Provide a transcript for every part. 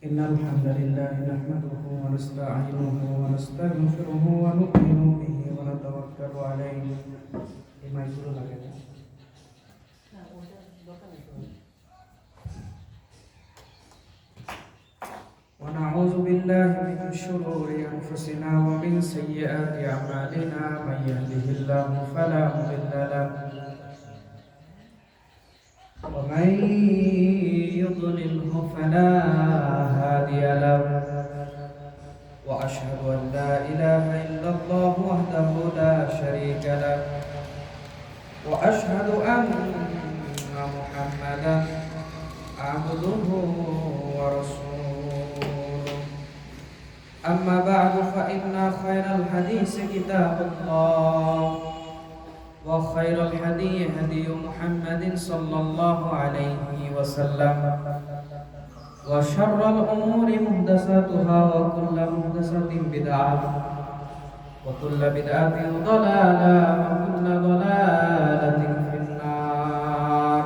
إن الحمد لله نحمده ونستعينه ونستغفره ونؤمن به ونتوكل عليه لما يقول لك ونعوذ بالله من شرور أنفسنا ومن سيئات أعمالنا من يهده الله فلا مضل له ومن يضلله فلا هادي له وأشهد أن لا إله إلا الله وحده لا شريك له وأشهد أن محمدا عبده ورسوله أما بعد فإن خير الحديث كتاب الله وخير الهدي هدي محمد صلى الله عليه وسلم وشر الأمور محدثاتها وكل محدثة بدعة وكل بدعة ضلالة وكل ضلالة في النار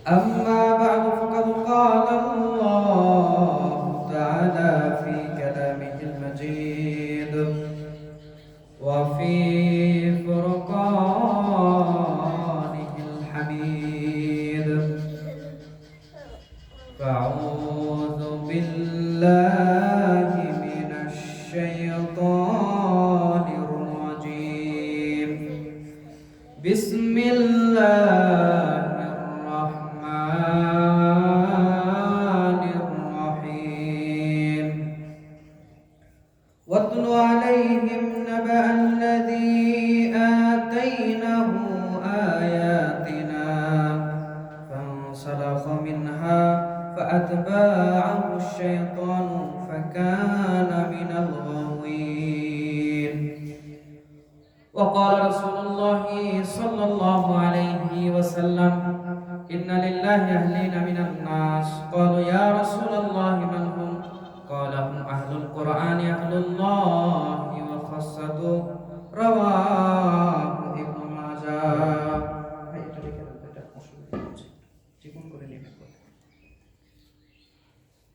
أما بعد فقد قال الله تعالى في كلامه المجيد وفي فرقانه الحميد فأعوذ بالله من الشيطان الرجيم بسم الله الرحمن الرحيم واتل عليهم نبأ الذي آتيناه آياتنا فانسلخ منها فأتباعه الشيطان فكان من الغاوين وقال رسول الله صلى الله عليه وسلم إن لله أهلين من الناس قالوا يا رسول الله من هم قال هم أهل القرآن أهل الله وخاصته رواه ابن ماجه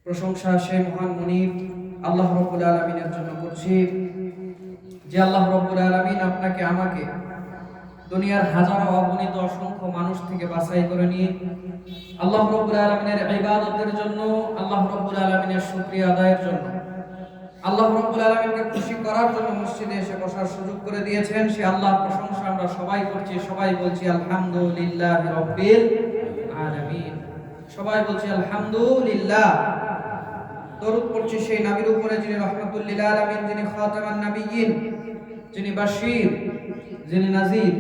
প্রশংসা সেই মহান মুনিব আল্লাহ রাব্বুল আলামিনের জন্য করছি যে আল্লাহ রাব্বুল আলামিন আপনাকে আমাকে দুনিয়ার হাজারো অগণিত অসংখ্য মানুষ থেকে বাছাই করে নিয়ে আল্লাহ রাব্বুল আলামিনের ইবাদতের জন্য আল্লাহ রাব্বুল আলামিনের শুকরিয়া আদায়ের জন্য আল্লাহ রাব্বুল আলামিনকে খুশি করার জন্য মসজিদে এসে বসার সুযোগ করে দিয়েছেন সে আল্লাহর প্রশংসা আমরা সবাই করছি সবাই বলছি আলহামদুলিল্লাহি রাব্বিল আলামিন সবাই বলছি আলহামদুলিল্লাহ দরুদ পড়ছি সেই নবীর উপরে যিনি রাহমাতুল লিল আলামিন যিনি খাতামান নবিয়্যিন যিনি বাশীর যিনি নাযীর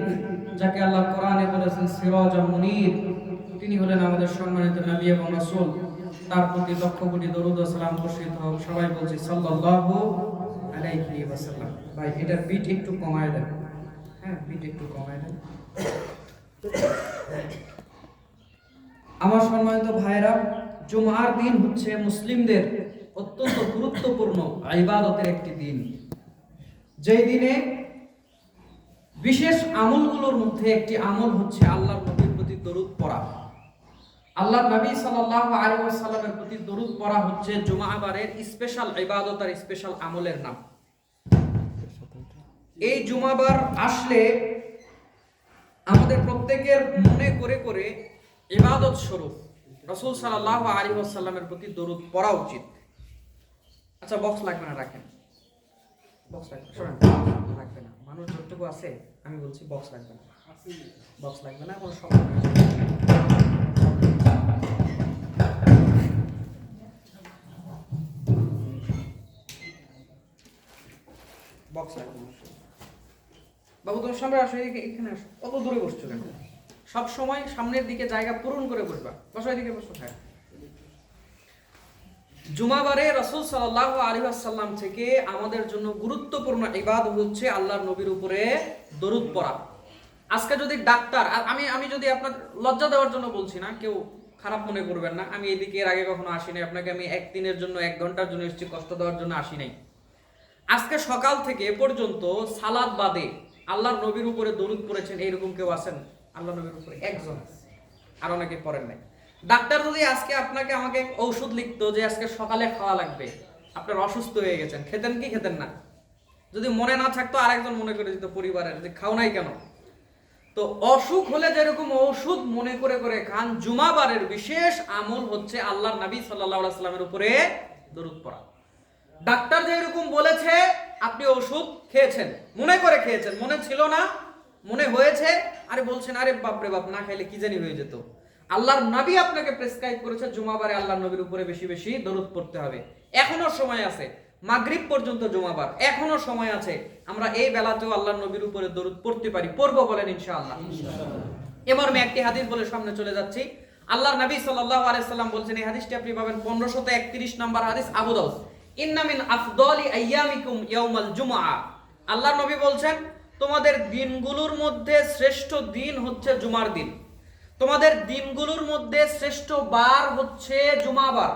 যাকে আল্লাহ কোরআনে বলেছেন সিরাজাম মুনীর তিনি হলেন আমাদের সম্মানিত নবী এবং রাসূল তার প্রতি লক্ষ কোটি দরুদ ও সালাম বর্ষিত হোক সবাই বলছি সাল্লাল্লাহু আলাইহি ওয়াসাল্লাম ভাই এটার বিট একটু কমায় দেন হ্যাঁ বিট একটু কমায় দেন আমার সম্মানিত ভাইরা জুমার দিন হচ্ছে মুসলিমদের অত্যন্ত গুরুত্বপূর্ণ ইবাদতের একটি দিন যেই দিনে বিশেষ আমলগুলোর মধ্যে একটি আমল হচ্ছে আল্লাহর নবীর প্রতি দরুদ পড়া আল্লাহর নবী সাল্লাল্লাহু আলাইহি ওয়াসাল্লামের প্রতি দরুদ পড়া হচ্ছে জুমাবারের স্পেশাল ইবাদত আর স্পেশাল আমলের নাম এই জুমাবার আসলে আমাদের প্রত্যেকের মনে করে করে ইবাদত স্বরূপ রাসূল সাল্লাল্লাহু আলাইহি ওয়াসাল্লামের প্রতি দরুদ পড়া উচিত আচ্ছা বক্স লাগবে না রাখেন বক্স লাগবে না মানুষ যতটুকু আছে আমি বলছি বক্স লাগবে না বক্স লাগবে না কোনো সমস্যা বক্স লাগবে না বাবু তোমার সামনে আসো এখানে আসো কত দূরে বসছো কেন সব সময় সামনের দিকে জায়গা পূরণ করে বসবা বসো এদিকে বসো হ্যাঁ জুমাবারে রাসূল সাল্লাল্লাহু আলাইহি ওয়াসাল্লাম থেকে আমাদের জন্য গুরুত্বপূর্ণ ইবাদত হচ্ছে আল্লাহর নবীর উপরে দরুদ পড়া আজকে যদি ডাক্তার আমি যদি আপনার লজ্জা দেওয়ার জন্য বলছি না কেউ খারাপ মনে করবেন না আমি এদিকে এর আগে কখনো আসি নাই আপনাকে আমি একদিনের জন্য 1 ঘন্টার জন্য এসেছি কষ্ট দেওয়ার জন্য আসি নাই আজকে সকাল থেকে এ পর্যন্ত সালাত বাদে আল্লাহর নবীর উপরে দরুদ পড়েছেন এইরকম কেউ আছেন? আল্লাহর নবীর উপরে একজন, আর অনেকে পড়েন নাই। ডাক্তার যদি আজকে আপনাকে আমাকে ঔষধ লিখতো যে আজকে সকালে খাওয়া লাগবে, আপনার অসুস্থ হয়ে গেছেন, খেতেন কি খেতেন না? যদি মনে না থাকতো আরেকজন মনে করে দিত পরিবারের যে খাও নাই কেন। তো অসুখ হলে যেরকম ওষুধ মনে করে করে খান, জুমাবারের বিশেষ আমল হচ্ছে আল্লাহর নবী সাল্লাল্লাহু আলাইহি সাল্লামের উপরে দরুদ পড়া। ডাক্তার যেরকম বলেছে আপনি ওষুধ খেয়েছেন, মনে করে খেয়েছেন, মনে ছিল না, মনে হয়েছে, আরে বলছেন আরে বাপ রে বাপ, না খাইলে কি জানি হয়ে যেত। আল্লাহর নবী আপনাকে প্রেসক্রাইব করেছে জুমাবারে আল্লাহর নবীর উপরে বেশি বেশি দরুদ পড়তে হবে। এখনো সময় আছে, মাগরিব পর্যন্ত জুমাবার এখনো সময় আছে, আমরা এই বেলাতেও আল্লাহর নবীর উপরে দরুদ পড়তে পারি, পড়বো বলেন ইনশাআল্লাহ। এবার আমি একটি হাদিস বলে সামনে চলে যাচ্ছি। আল্লাহর নবী সাল্লাল্লাহু আলাইহি সাল্লাম বলছেন, এই হাদিসটি আপনি পাবেন 1531 নম্বর হাদিস, আবু দাউদ। ইন্না মিন আফদালি আইয়ামিকুম ইয়াউমাল জুমআ। আল্লাহর নবী বলছেন, তোমাদের দিনগুলোর মধ্যে শ্রেষ্ঠ দিন হচ্ছে জুমার দিন, তোমাদের দিনগুলোর মধ্যে শ্রেষ্ঠ বার হচ্ছে জুমাবার।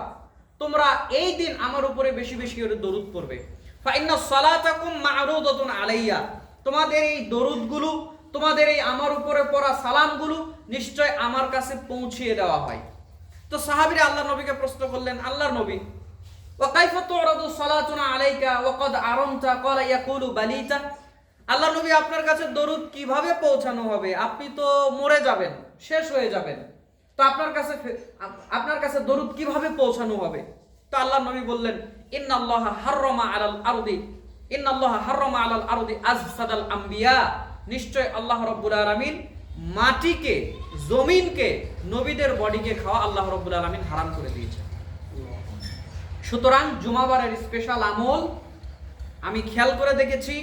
তোমরা এই দিন আমার উপরে বেশি বেশি করে দরুদ পড়বে। ফা ইন্না সালাতাকুম মা'রুদাতুন আলাইয়া। তোমাদের এই দরুদগুলো, তোমাদের এই আমার উপরে পড়া সালামগুলো নিশ্চয় আমার কাছে পৌঁছিয়ে দেওয়া হয়। তো সাহাবীরা আল্লাহর নবীকে প্রশ্ন করলেন, আল্লাহর নবী, ওয়া কাইফা তুরাদু সালাতুনা আলাইকা ওয়া ক্বাদ আরামতা? ক্বালা ইয়াকুলু বালিতা। আল্লাহর নবী, আপনার কাছে দরুদ কিভাবে পৌঁছানো হবে? আপনি তো মরে যাবেন, শেষ হয়ে যাবেন, তো আপনার কাছে দরুদ কিভাবে পৌঁছানো হবে? তো আল্লাহর নবী বললেন, ইন্নাল্লাহা হাররামা আলাল আরদি আজসাদাল আম্বিয়া। নিশ্চয় আল্লাহ রাব্বুল আলামিন মাটিকে, জমিনকে, নবীদের বডিকে খাওয়া আল্লাহ রাব্বুল আলামিন হারাম করে দিয়েছে। সুতরাং জুমাবারের স্পেশাল আমল আমি খেয়াল করে দেখেছি।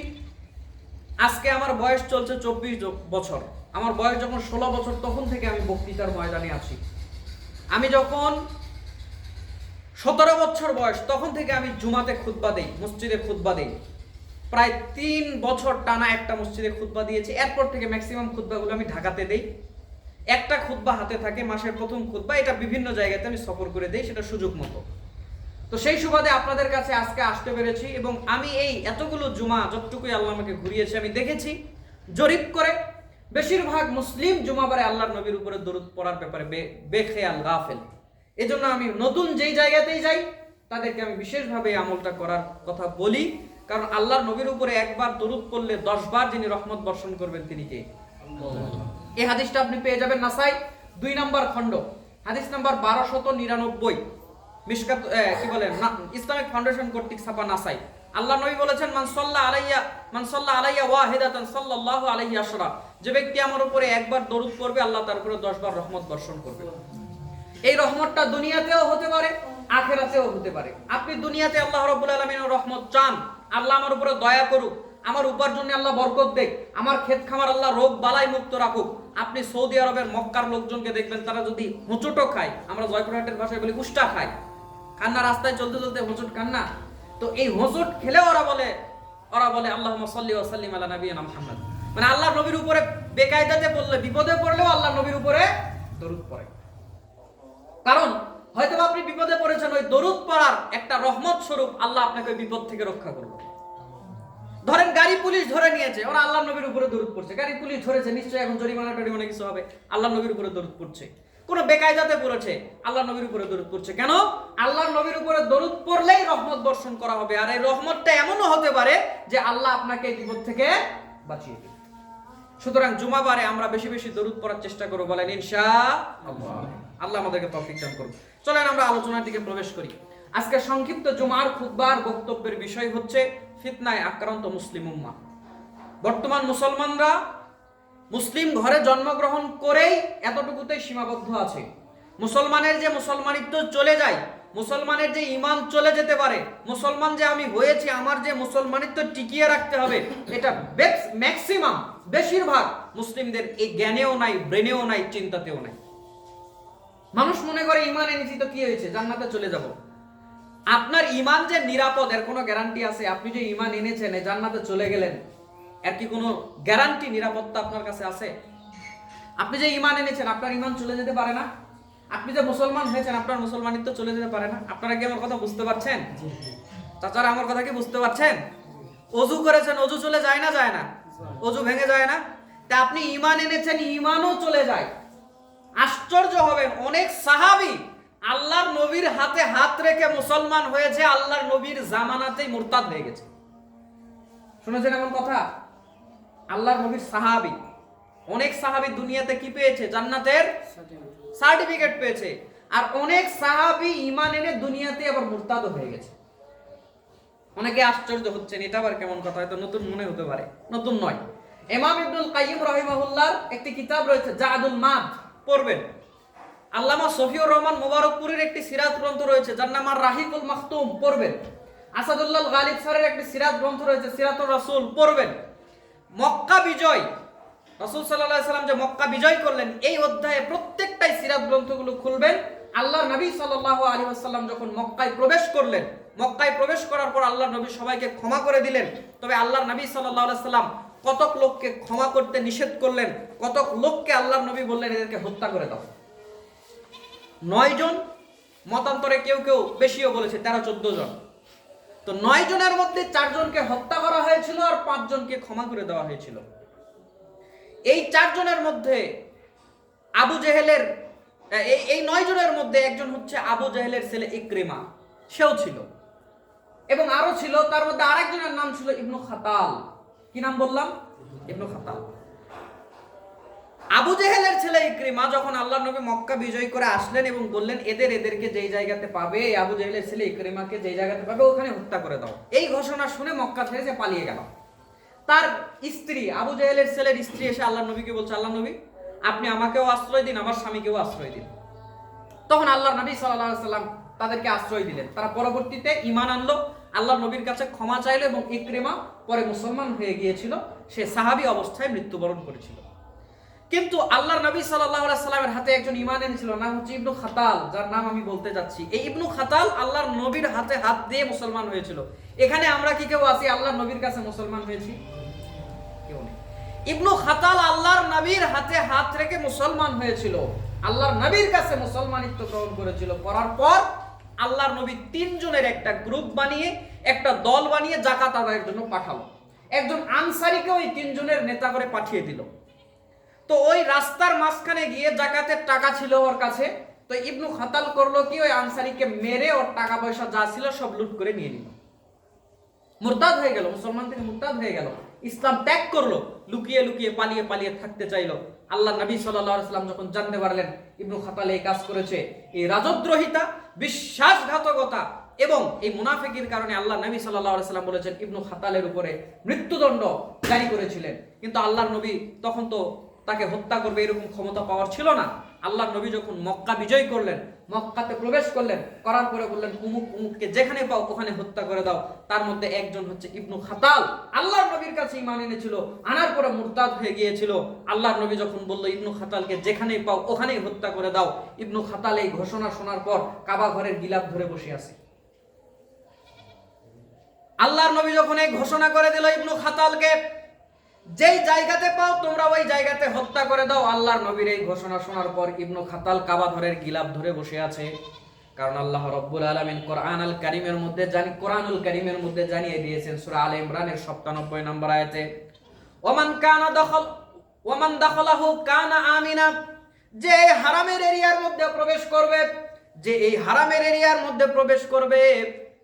আজকে আমার বয়স চলছে 24 বছর। আমার বয়স যখন 16 বছর তখন থেকে আমি বক্তৃতার ময়দানে আছি। আমি যখন 17 বছর বয়স তখন থেকে আমি জুমাতে খুতবা দেই, মসজিদে খুতবা দেই। প্রায় 3 বছর টানা একটা মসজিদে খুতবা দিয়েছি। এরপর থেকে ম্যাক্সিমাম খুতবাগুলো আমি ঢাকাতে দেই। একটা খুতবা হাতে থাকে, মাসের প্রথম খুতবা, এটা বিভিন্ন জায়গাতে আমি সফর করে দেই, সেটা সুযোগ মতো। তো সেই সুবাদে আপনাদের কাছে আজকে আসতে পেরেছি এবং আমি এই এতগুলো জুমা যতটুকুই আল্লাহ আমাকে ঘুরিয়েছে আমি দেখেছি, জরিপ করে বেশিরভাগ মুসলিম জুমাবারে আল্লাহর নবীর উপরে দরুদ পড়ার ব্যাপারে বেখেয়াল, গাফেল। এজন্য আমি নতুন যেই জায়গাতেই যাই তাদেরকে আমি বিশেষভাবে এই আমলটা করার কথা বলি, কারণ আল্লাহর নবীর উপরে একবার দরুদ পড়লে 10 বার যিনি রহমত বর্ষণ করবেন তিনি কে? এই হাদিসটা আপনি পেয়ে যাবেন নাসাই 2 নম্বর খণ্ড, হাদিস নাম্বার 1299, মিশকাত কি বলেন ইসলামিক ফাউন্ডেশন কর্তৃক ছাপা নাসাই। আল্লাহ নবী বলেছেন, মান সাল্লা আলাইয়া ওয়াহিদাতান সাল্লাল্লাহু আলাইহি আশরা। যে ব্যক্তি আমার উপরে একবার দরুদ পড়বে আল্লাহ তার উপরে 10 বার রহমত বর্ষণ করবে। এই রহমতটা দুনিয়াতেও হতে পারে, আখিরাতেও হতে পারে। আপনি দুনিয়াতে আল্লাহ রাব্বুল আলামিনের রহমত চান, আল্লাহ আমার উপরে দয়া করুক, আমার উপার্জনে আল্লাহ বরকত দেখ, আমার ক্ষেত খামার আল্লাহ রোগ বালাই মুক্ত রাখুক। আপনি সৌদি আরবের মক্কার লোকজনকে দেখবেন, তারা যদি হোঁচটও খায়, আমরা জয়পুরহাটের ভাষায় বলি উষ্টা খায়, কান্না, রাস্তায় চলতে চলতে হোঁচট কান্না, তো এই হোঁচট খেলে ওরা বলে আল্লাহুম্মা সাল্লি ওয়া সাল্লিম আলা নাবিয়িনা মুহাম্মদ। মানে আল্লাহর নবীর উপরে বেকায়দাতে পড়লে, বিপদে পড়লেও আল্লাহর নবীর উপরে দরুদ পড়ে। কারণ হয়তো আপনি বিপদে পড়েছেন, ওই দরুদ পড়ার একটা রহমত স্বরূপ আল্লাহ আপনাকে ওই বিপদ থেকে রক্ষা করবে। ধরেন গাড়ি পুলিশ ধরে নিয়েছে, ওরা আল্লাহর নবীর উপরে দরুদ পড়ছে। গাড়ি পুলিশ ধরেছে, নিশ্চয়ই এখন জরিমানা কিছু হবে, আল্লাহর নবীর উপরে দরুদ পড়ছে। কোন বেকায়দাতে পড়েছে, আল্লাহর নবীর উপরে দরুদ পড়ছে। কেন? আল্লাহর নবীর উপরে দরুদ পড়লেই রহমত বর্ষণ করা হবে। আর এই রহমতটা এমনও হতে পারে যে আল্লাহ আপনাকে এই বিপদ থেকে বাঁচিয়ে দেবে। সুতরাং জুমাবারে আমরা বেশি বেশি দরুদ পড়ার চেষ্টা করব, বলেন ইনশাআল্লাহ। আল্লাহ আমাদেরকে তৌফিক দান করুন। চলেন আমরা আলোচনার দিকে প্রবেশ করি। আজকে সংক্ষিপ্ত জুমার খুতবার বক্তব্যের বিষয় হচ্ছে ফিতনায় আক্রান্ত মুসলিম উম্মাহ। বর্তমান মুসলমানরা মুসলিম ঘরে জন্মগ্রহণ করেই এতটুকুতেই সীমাবদ্ধ আছে। মুসলমানের যে মুসলমানিত্ব চলে যায়, মুসলমানের যে ঈমান চলে যেতে পারে, মুসলমান যে আমি হয়েছি, আমার যে মুসলমানিত্ব টিকিয়ে রাখতে হবে, এটা ম্যাক্সিমাম, বেশিরভাগ মুসলিমদের এই জ্ঞানেও নাই, ব্রেনেও নাই, চিন্তাতেও নাই। মানুষ মনে করে ঈমান এনেছি তো কি হয়েছে, জান্নাতে চলে যাব। আপনার ঈমান যে নিরাপদ এর কোনো গ্যারান্টি আছে? আপনি যে ঈমান এনেছেন, জান্নাতে চলে গেলেন, এর কি কোনো গ্যারান্টি, নিরাপত্তা আপনার কাছে আছে? আপনি যে ঈমান এনেছেন, আপনার ঈমান চলে যেতে পারে না? আপনি যে মুসলমান হয়েছেন, আপনার মুসলমানিত্ব চলে যেতে পারে না? আপনারা কি আমার কথা বুঝতে পারছেন? চাচারা আমার কথা কি বুঝতে পারছেন? ওযু করেছেন, ওযু চলে যায় না? যায় না? ওযু ভেঙে যায় না? তা আপনি ঈমান এনেছেন, ঈমানও চলে যায়। আশ্চর্য হবেন, অনেক সাহাবী নবীর হাতে হাত রেখে মুসলমান হয়েছে, আল্লাহর নবীর জামানাতেই মুরতাদ হয়ে গেছে। শুনেছেন এমন কথা? আল্লাহর নবীর সাহাবী, অনেক সাহাবী দুনিয়াতে কি পেয়েছে? জান্নাতের সার্টিফিকেট পেয়েছে। আর অনেক সাহাবী ঈমান এনে দুনিয়াতে আবার মুরতাদ হয়ে গেছে। অনেকে আশ্চর্য হচ্ছেন, এটা আবার কেমন কথা? হয়তো নতুন মনে হতে পারে, নতুন নয়। ইমাম ইবনুল কাইয়িম রাহিমাহুল্লাহর একটি কিতাব রয়েছে জাদুল মাদ, পড়বেন। আল্লামা শফিউর রহমান মুবারকপুরীর একটি সিরাত গ্রন্থ রয়েছে যার নাম আর রাহিকুল মাখতুম, পড়বেন। আসাদুল্লাহ গালিব স্যারের একটি সিরাত গ্রন্থ রয়েছে সিরাতুর রাসূল, পড়বেন। মক্কা বিজয়, রাসূল সাল্লাল্লাহু আলাইহি সাল্লাম যে মক্কা বিজয় করলেন, এই অধ্যায়ে প্রত্যেকটাই সিরাত গ্রন্থগুলো খুলবেন। আল্লাহর নবী সাল্লাল্লাহু আলাইহি ওয়াসাল্লাম যখন মক্কায় প্রবেশ করলেন, মক্কায় প্রবেশ করার পর আল্লাহর নবী সবাইকে ক্ষমা করে দিলেন। তবে আল্লাহর নবী সাল্লাল্লাহু আলাইহি সাল্লাম কতক লোককে ক্ষমা করতে নিষেধ করলেন, কতক লোককে আল্লাহর নবী বললেন এদেরকে হত্যা করে দাও। 9 জন, মতান্তরে কেউ কেউ বেশিও বলেছে 13-14 জন। তো 9 জনের মধ্যে 4 জনকে হত্যা করা হয়েছিল আর 5 জনকে ক্ষমা করে দেওয়া হয়েছিল। এই 4 জনের মধ্যে আবু জেহেলের, এই 9 জনের মধ্যে একজন হচ্ছে আবু জেহেলের ছেলে ইকরিমা, সেও ছিল। এবং আরো ছিল, তার মধ্যে আরেকজনের নাম ছিল ইবনু খাতাল। কি নাম বললাম? ইবনু খাতাল। আবু জেহেলের ছেলে ইকরিমা যখন আল্লাহর নবী মক্কা বিজয় করে আসলেন এবং বললেন এদেরকে যেই জায়গাতে পাবে, আবু জেহেলের ছেলে ইকরিমাকে যেই জায়গাতে পাবে ওখানে হত্যা করে দাও, এই ঘোষণা শুনে মক্কা ছেড়ে সে পালিয়ে গেল। তার স্ত্রী, আবু জেহেলের ছেলের স্ত্রী এসে আল্লাহর নবীকে বলছে, আল্লাহ নবী আপনি আমাকেও আশ্রয় দিন, আমার স্বামীকেও আশ্রয় দিন। তখন আল্লাহর নবী সাল্লাল্লাহু আলাইহি সাল্লাম তাদেরকে আশ্রয় দিলেন। তারা পরবর্তীতে ঈমান আনলো, আল্লাহর নবীর কাছে ক্ষমা চাইলো এবং ইকরিমা পরে মুসলমান হয়ে গিয়েছিল। সে সাহাবী অবস্থায় মৃত্যুবরণ করেছিল। কিন্তু আল্লাহর নবী সাল্লাল্লাহু আলাইহি সাল্লামের হাতে একজন ঈমান এনেছিল, নাম হচ্ছে ইবনু খাতাল, যার নাম আমি বলতে যাচ্ছি। এই ইবনু খাতাল আল্লাহর নবীর হাতে হাত দিয়ে মুসলমান হয়েছিল। এখানে আমরা কি কেউ আছি আল্লাহর নবীর কাছে মুসলমান হয়েছি? কেউ নেই। ইবনু খাতাল আল্লাহর নবীর হাতে হাত রেখে মুসলমান হয়েছিল, আল্লাহর নবীর কাছে মুসলমানিত্ব গ্রহণ করেছিল। করার পর আল্লাহর নবী 3 জনের একটা গ্রুপ বানিয়ে, একটা দল বানিয়ে যাকাত আদায়ের জন্য পাঠালো। একজন আনসারীকে ওই 3 জনের নেতা করে পাঠিয়ে দিল। তো ওই রাস্তার মাঝখানে গিয়ে যাকাতের টাকা ছিল ওর কাছে। তো ইবনু খাতাল করলো কি, ওই আনসারীকে মেরে ওর টাকা পয়সা যা ছিল সব লুট করে নিয়ে নিল। মুরতাদ হয়ে গেল, মুসলমান থেকে মুরতাদ হয়ে গেল, ইসলাম ত্যাগ করলো, লুকিয়ে লুকিয়ে পালিয়ে পালিয়ে থাকতে চাইলো। আল্লাহ নবী সাল্লাল্লাহু আলাইহি ওয়াসাল্লাম যখন জানতে পারলেন ইবনু খাতাল এই কাজ করেছে, এই রাজদ্রোহিতা, বিশ্বাসঘাতকতা এবং এই মুনাফিকির কারণে আল্লাহ নবী সাল্লাল্লাহু আলাইহি ওয়াসাল্লাম বলেছেন ইবনু খাতালের উপরে মৃত্যুদণ্ড জারি করেছিলেন। কিন্তু আল্লাহর নবী তখন তো তাকে হত্যা করবে এরকম ক্ষমতা পাওয়ার ছিল না। আল্লাহর নবী যখন মক্কা বিজয় করলেন, মক্কাতে প্রবেশ করলেন, করার পরে বললেন উমুক উমুককে যেখানে পাও ওখানে হত্যা করে দাও। তার মধ্যে একজন হচ্ছে ইবনু খাতাল, আল্লাহর নবীর কাছে ঈমান এনেছিল, আনার পরে মুরতাদ হয়ে গিয়েছিল। আল্লাহর নবী যখন বলল ইবনু খাতালকে যেখানেই পাও ওখানেই হত্যা করে দাও, ইবনু খাতাল এই ঘোষণা শোনার পর কাবা ঘরের গিলাফ ধরে বসে আছে। আল্লাহর নবী যখন এই ঘোষণা করে দিল ইবনু খাতালকে যেই জায়গাতে পাও তোমরা ওই জায়গাতে হত্যা করে দাও, আল্লাহর নবীর এই ঘোষণা শোনার পর ইবনু খাতাল কাবা ঘরের গিলাফ ধরে বসে আছে। কারণ আল্লাহ রাব্বুল আলামিন কোরআনুল কারীমের মধ্যে জানিয়ে দিয়েছেন সূরা আলে ইমরানের 97 নম্বর আয়াতে, ওমান দাখালাহু কানা আমিনা, যে হারামের এরিয়ার মধ্যে প্রবেশ করবে, যে এই হারামের এরিয়ার মধ্যে প্রবেশ করবে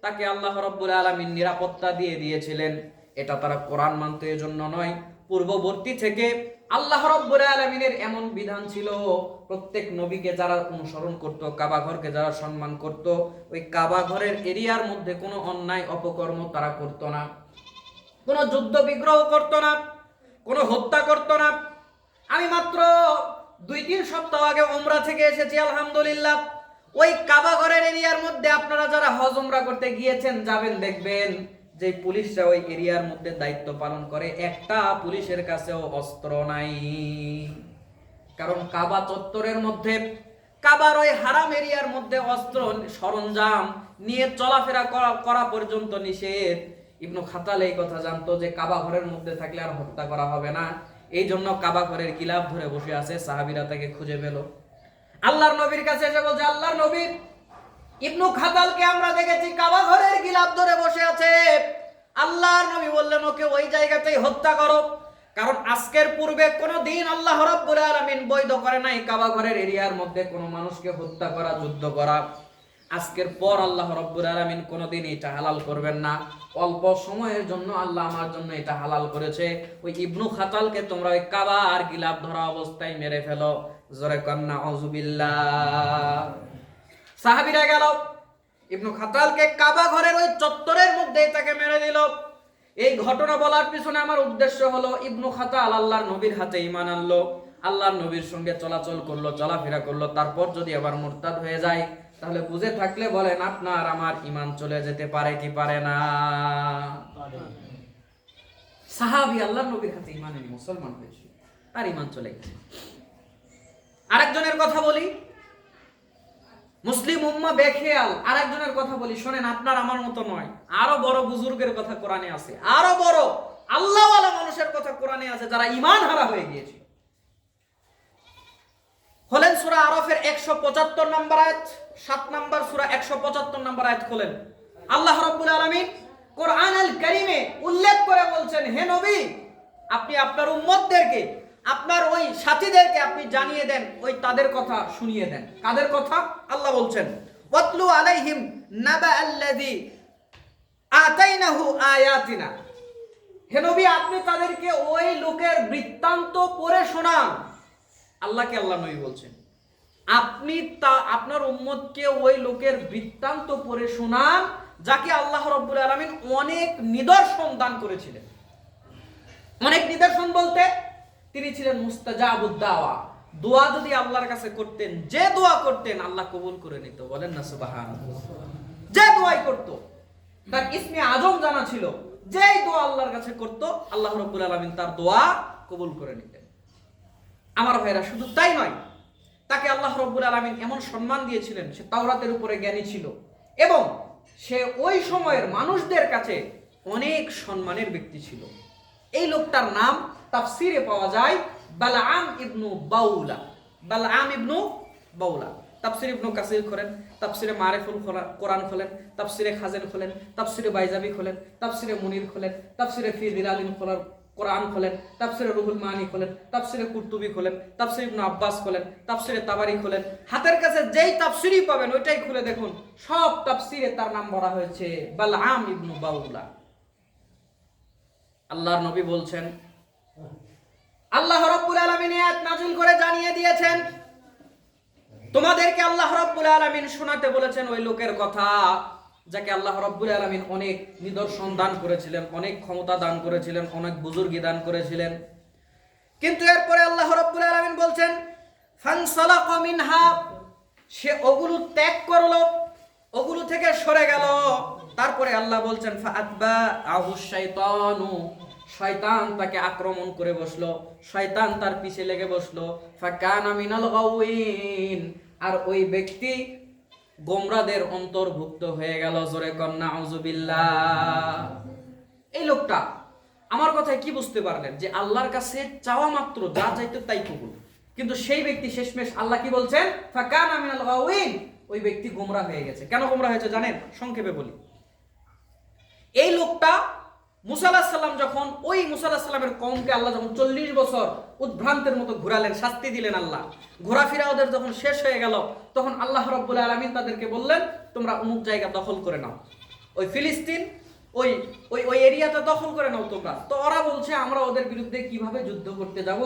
তাকে আল্লাহ রাব্বুল আলামিন নিরাপত্তা দিয়ে দিয়েছিলেন। এটা তারা কোরআন মানতে এজন্য নয়, পূর্ববর্তী থেকে আল্লাহ রাব্বুল আলামিনের এমন বিধান ছিল, প্রত্যেক নবীকে যারা অনুসরণ করত, কাবা ঘরকে যারা সম্মান করত, ওই কাবা ঘরের এরিয়ার মধ্যে কোনো অন্যায় অপকর্ম তারা করত না, কোনো যুদ্ধ বিগ্রহ করত না, কোনো হত্যা করত না। আমি মাত্র 2-3 সপ্তাহ আগে উমরা থেকে এসেছি, আলহামদুলিল্লাহ। ওই কাবা ঘরের এরিয়ার মধ্যে আপনারা যারা হজ উমরা করতে গিয়েছেন যাবেন, দেখবেন যে পুলিশরা ওই এরিয়ার মধ্যে দায়িত্ব পালন করে, একটা পুলিশের কাছেও অস্ত্র নাই। কারণ কাবা চত্বরের মধ্যে, কাবার ওই হারাম এরিয়ার মধ্যে অস্ত্র সরঞ্জাম নিয়ে চলাফেরা করা পর্যন্ত নিষেধ। ইবনু খাতাল এই কথা জানতো যে কাবা ঘরের মধ্যে থাকলে আর হত্যা করা হবে না, এই জন্য কাবা ঘরের গিলাফ ধরে বসে আছে। সাহাবীরা তাকে খুঁজে পেল, আল্লাহর নবীর কাছে এসে বলছে, আল্লাহর নবী, ইবনু খাতালকে আমরা দেখেছি কাবা ঘরের গিলাফ ধরে বসে আছে। আল্লাহর নবী বললেন ওকে ওই জায়গাতেই হত্যা করো, কারণ আজকের পূর্বে কোনো দিন আল্লাহ রাব্বুল আলামিন বৈধ করে নাই কাবা ঘরের এরিয়ার মধ্যে কোনো মানুষকে হত্যা করা, যুদ্ধ করা। আজকের পর আল্লাহ রাব্বুল আলামিন কোনোদিন এটা হালাল করবেন না। অল্প সময়ের জন্য আল্লাহ আমার জন্য এটা হালাল করেছে। ওই ইবনু খাতালকে তোমরা ওই কাবা আর গিলাফ ধরা অবস্থায় মেরে ফেলো। জোরে কন্না আউযুবিল্লাহ। সাহাবীরা গেল ইবনু খাতালকে কাবা ঘরের ওই চত্বরের মধ্যেই তাকে মেরে দিল। এই ঘটনা বলার পিছনে আমার উদ্দেশ্য হলো, ইবনু খাতাল আল্লাহর নবীর হাতে ঈমান আনলো, আল্লাহর নবীর সঙ্গে চলাচল করলো, চলাফেরা করলো, তারপর যদি আবার মুরতাদ হয়ে যায় তাহলে বুঝে থাকলে বলেন আপনার আমার ঈমান চলে যেতে পারে কি পারে না? সাহাবী আল্লাহর নবীর হাতে ঈমান এনে মুসলমান হয়েছে, তার ঈমান চলে গেছে। আরেকজনের কথা বলি, মুসলিম উম্মাহ বেখেয়াল। আরেকজনের কথা বলি, শোনেন, আপনার আমার মতো নয়, আরো বড় বুজুর্গের কথা কোরআনে আছে, আরো বড় আল্লাহওয়ালা মানুষের কথা কোরআনে আছে যারা ঈমান হারা হয়ে গিয়েছে। হলেন সূরা আরাফের 175 নম্বর আয়াত, 7 নম্বর সূরা 175 নম্বর আয়াত খোলেন। আল্লাহ রাব্বুল আলামিন কোরআন আল কারীমে উল্লেখ করে বলছেন, হে নবী, আপনি আপনার উম্মতদেরকে, আপনার ওই সাথীদেরকে আপনি জানিয়ে দেন, ওই তাদের কথা শুনিয়ে দেন। কাদের কথা? আল্লাহ বলছেন, ওয়াতলু আলাইহিম নাবা আল্লাযী আতাইনাহু আয়াতিনা। হে নবী, আপনি তাদেরকে ওই লোকের বৃত্তান্ত পড়ে শোনান। আল্লাহকে আল্লাহ নবী বলছেন, আপনি আপনার উম্মতকে ওই লোকের বৃত্তান্ত পড়ে শোনান যাকে আল্লাহ রাব্বুল আলামিন অনেক নিদর্শন দান করেছিলেন। অনেক নিদর্শন বলতে তিনি ছিলেন মুস্তাজাবুদ দাওয়া। দোয়া যদি আল্লাহর কাছে করতেন, যে দোয়া করতেন আল্লাহ কবুল করে নিত। বলেন না সুবহানাল্লাহ। যে দোয়াই করত, তার ইসমে আজম জানা ছিল, যেই দোয়া আল্লাহর কাছে করত আল্লাহ রাব্বুল আলামিন তার দোয়া কবুল করে নিতেন। আমার ভাইরা, শুধু তাই নয়, তাকে আল্লাহ রাব্বুল আলামিন এমন সম্মান দিয়েছিলেন, সে তাওরাতের উপরে জ্ঞানী ছিল এবং সে ওই সময়ের মানুষদের কাছে অনেক সম্মানের ব্যক্তি ছিল। এই লোকটার নাম তাফসিরে পাওয়া যায় বালআম ইবনু বাউলা। বালআম ইবনু বাউলা। তাফসির ইবনু কাসির খোলেন, তাফসিরে মারিফুল কোরআন খোলেন, তাফসিরে খাজেন খোলেন, তাফসিরে বাইজাবি খোলেন, তাফসিরে মুনির খোলেন, তাফসিরে ফি দিলালিন কোরআন খোলেন, তাফসিরে রুহুল মানি খোলেন, তাফসিরে কুরতুবি খোলেন, তাফসির ইবনু আব্বাস খোলেন, তাফসিরে তাবারি খোলেন। হাতের কাছে যেই তাফসিরই পাবেন ওইটাই খুলে দেখুন, সব তাফসিরে তার নাম বলা হয়েছে বালআম ইবনু বাউলা। আল্লাহর নবী বলছেন, আল্লাহ রাব্বুল আলামিন আয়াত নাযিল করে জানিয়ে দিয়েছেন, তোমাদেরকে আল্লাহ রাব্বুল আলামিন শোনাতে বলেছেন ওই লোকের কথা যাকে আল্লাহ রাব্বুল আলামিন অনেক নিদর্শন দান করেছিলেন, অনেক ক্ষমতা দান করেছিলেন, অনেক বুজুর্গি দান করেছিলেন। কিন্তু এরপরে আল্লাহ রাব্বুল আলামিন বলছেন, ফানসালাকা মিনহা, সে ওগুলো ত্যাগ করলো, ওগুলো থেকে সরে গেল। তারপরে আল্লাহ বলছেন, ফাআতবাআহু শাইতানু, শয়তান তাকে আক্রমণ করে বসলো, শয়তান তার পিছে লেগে বসলো। ফাকানা মিনাল গাওয়িন, আর ওই ব্যক্তি গোমরাদের অন্তর্ভুক্ত হয়ে গেল। জোরে কন্না আউযুবিল্লাহ। এই লোকটা, আমার কথায় কি বুঝতে পারলেন যে আল্লাহর কাছে চাওয়া মাত্র যা চাইতো তাই কবুল। কিন্তু সেই ব্যক্তি শেষমেশ আল্লাহ কি বলছেন, ফাকানা মিনাল গাওয়িন, ওই ব্যক্তি গোমরা হয়ে গেছে। কেন গোমরা হয়েছে জানেন? সংক্ষেপে বলি। এই লোকটা মুসা আলাইহিস সালাম যখন ওই মুসা আলাইহিস সালামের কওমকে আল্লাহ যখন 40 বছর উদ্ভ্রান্তের মতো ঘোরালেন, শাস্তি দিলেন আল্লাহ, ঘোরাফেরা ওদের যখন শেষ হয়ে গেল, তখন আল্লাহ রাব্বুল আলামিন তাদেরকে বললেন, তোমরা অমুক জায়গা দখল করে নাও, ওই ফিলিস্তিন, ওই ওই ওই এরিয়াটা দখল করে নাও তোমরা। তো ওরা বলছে, আমরা ওদের বিরুদ্ধে কিভাবে যুদ্ধ করতে যাব?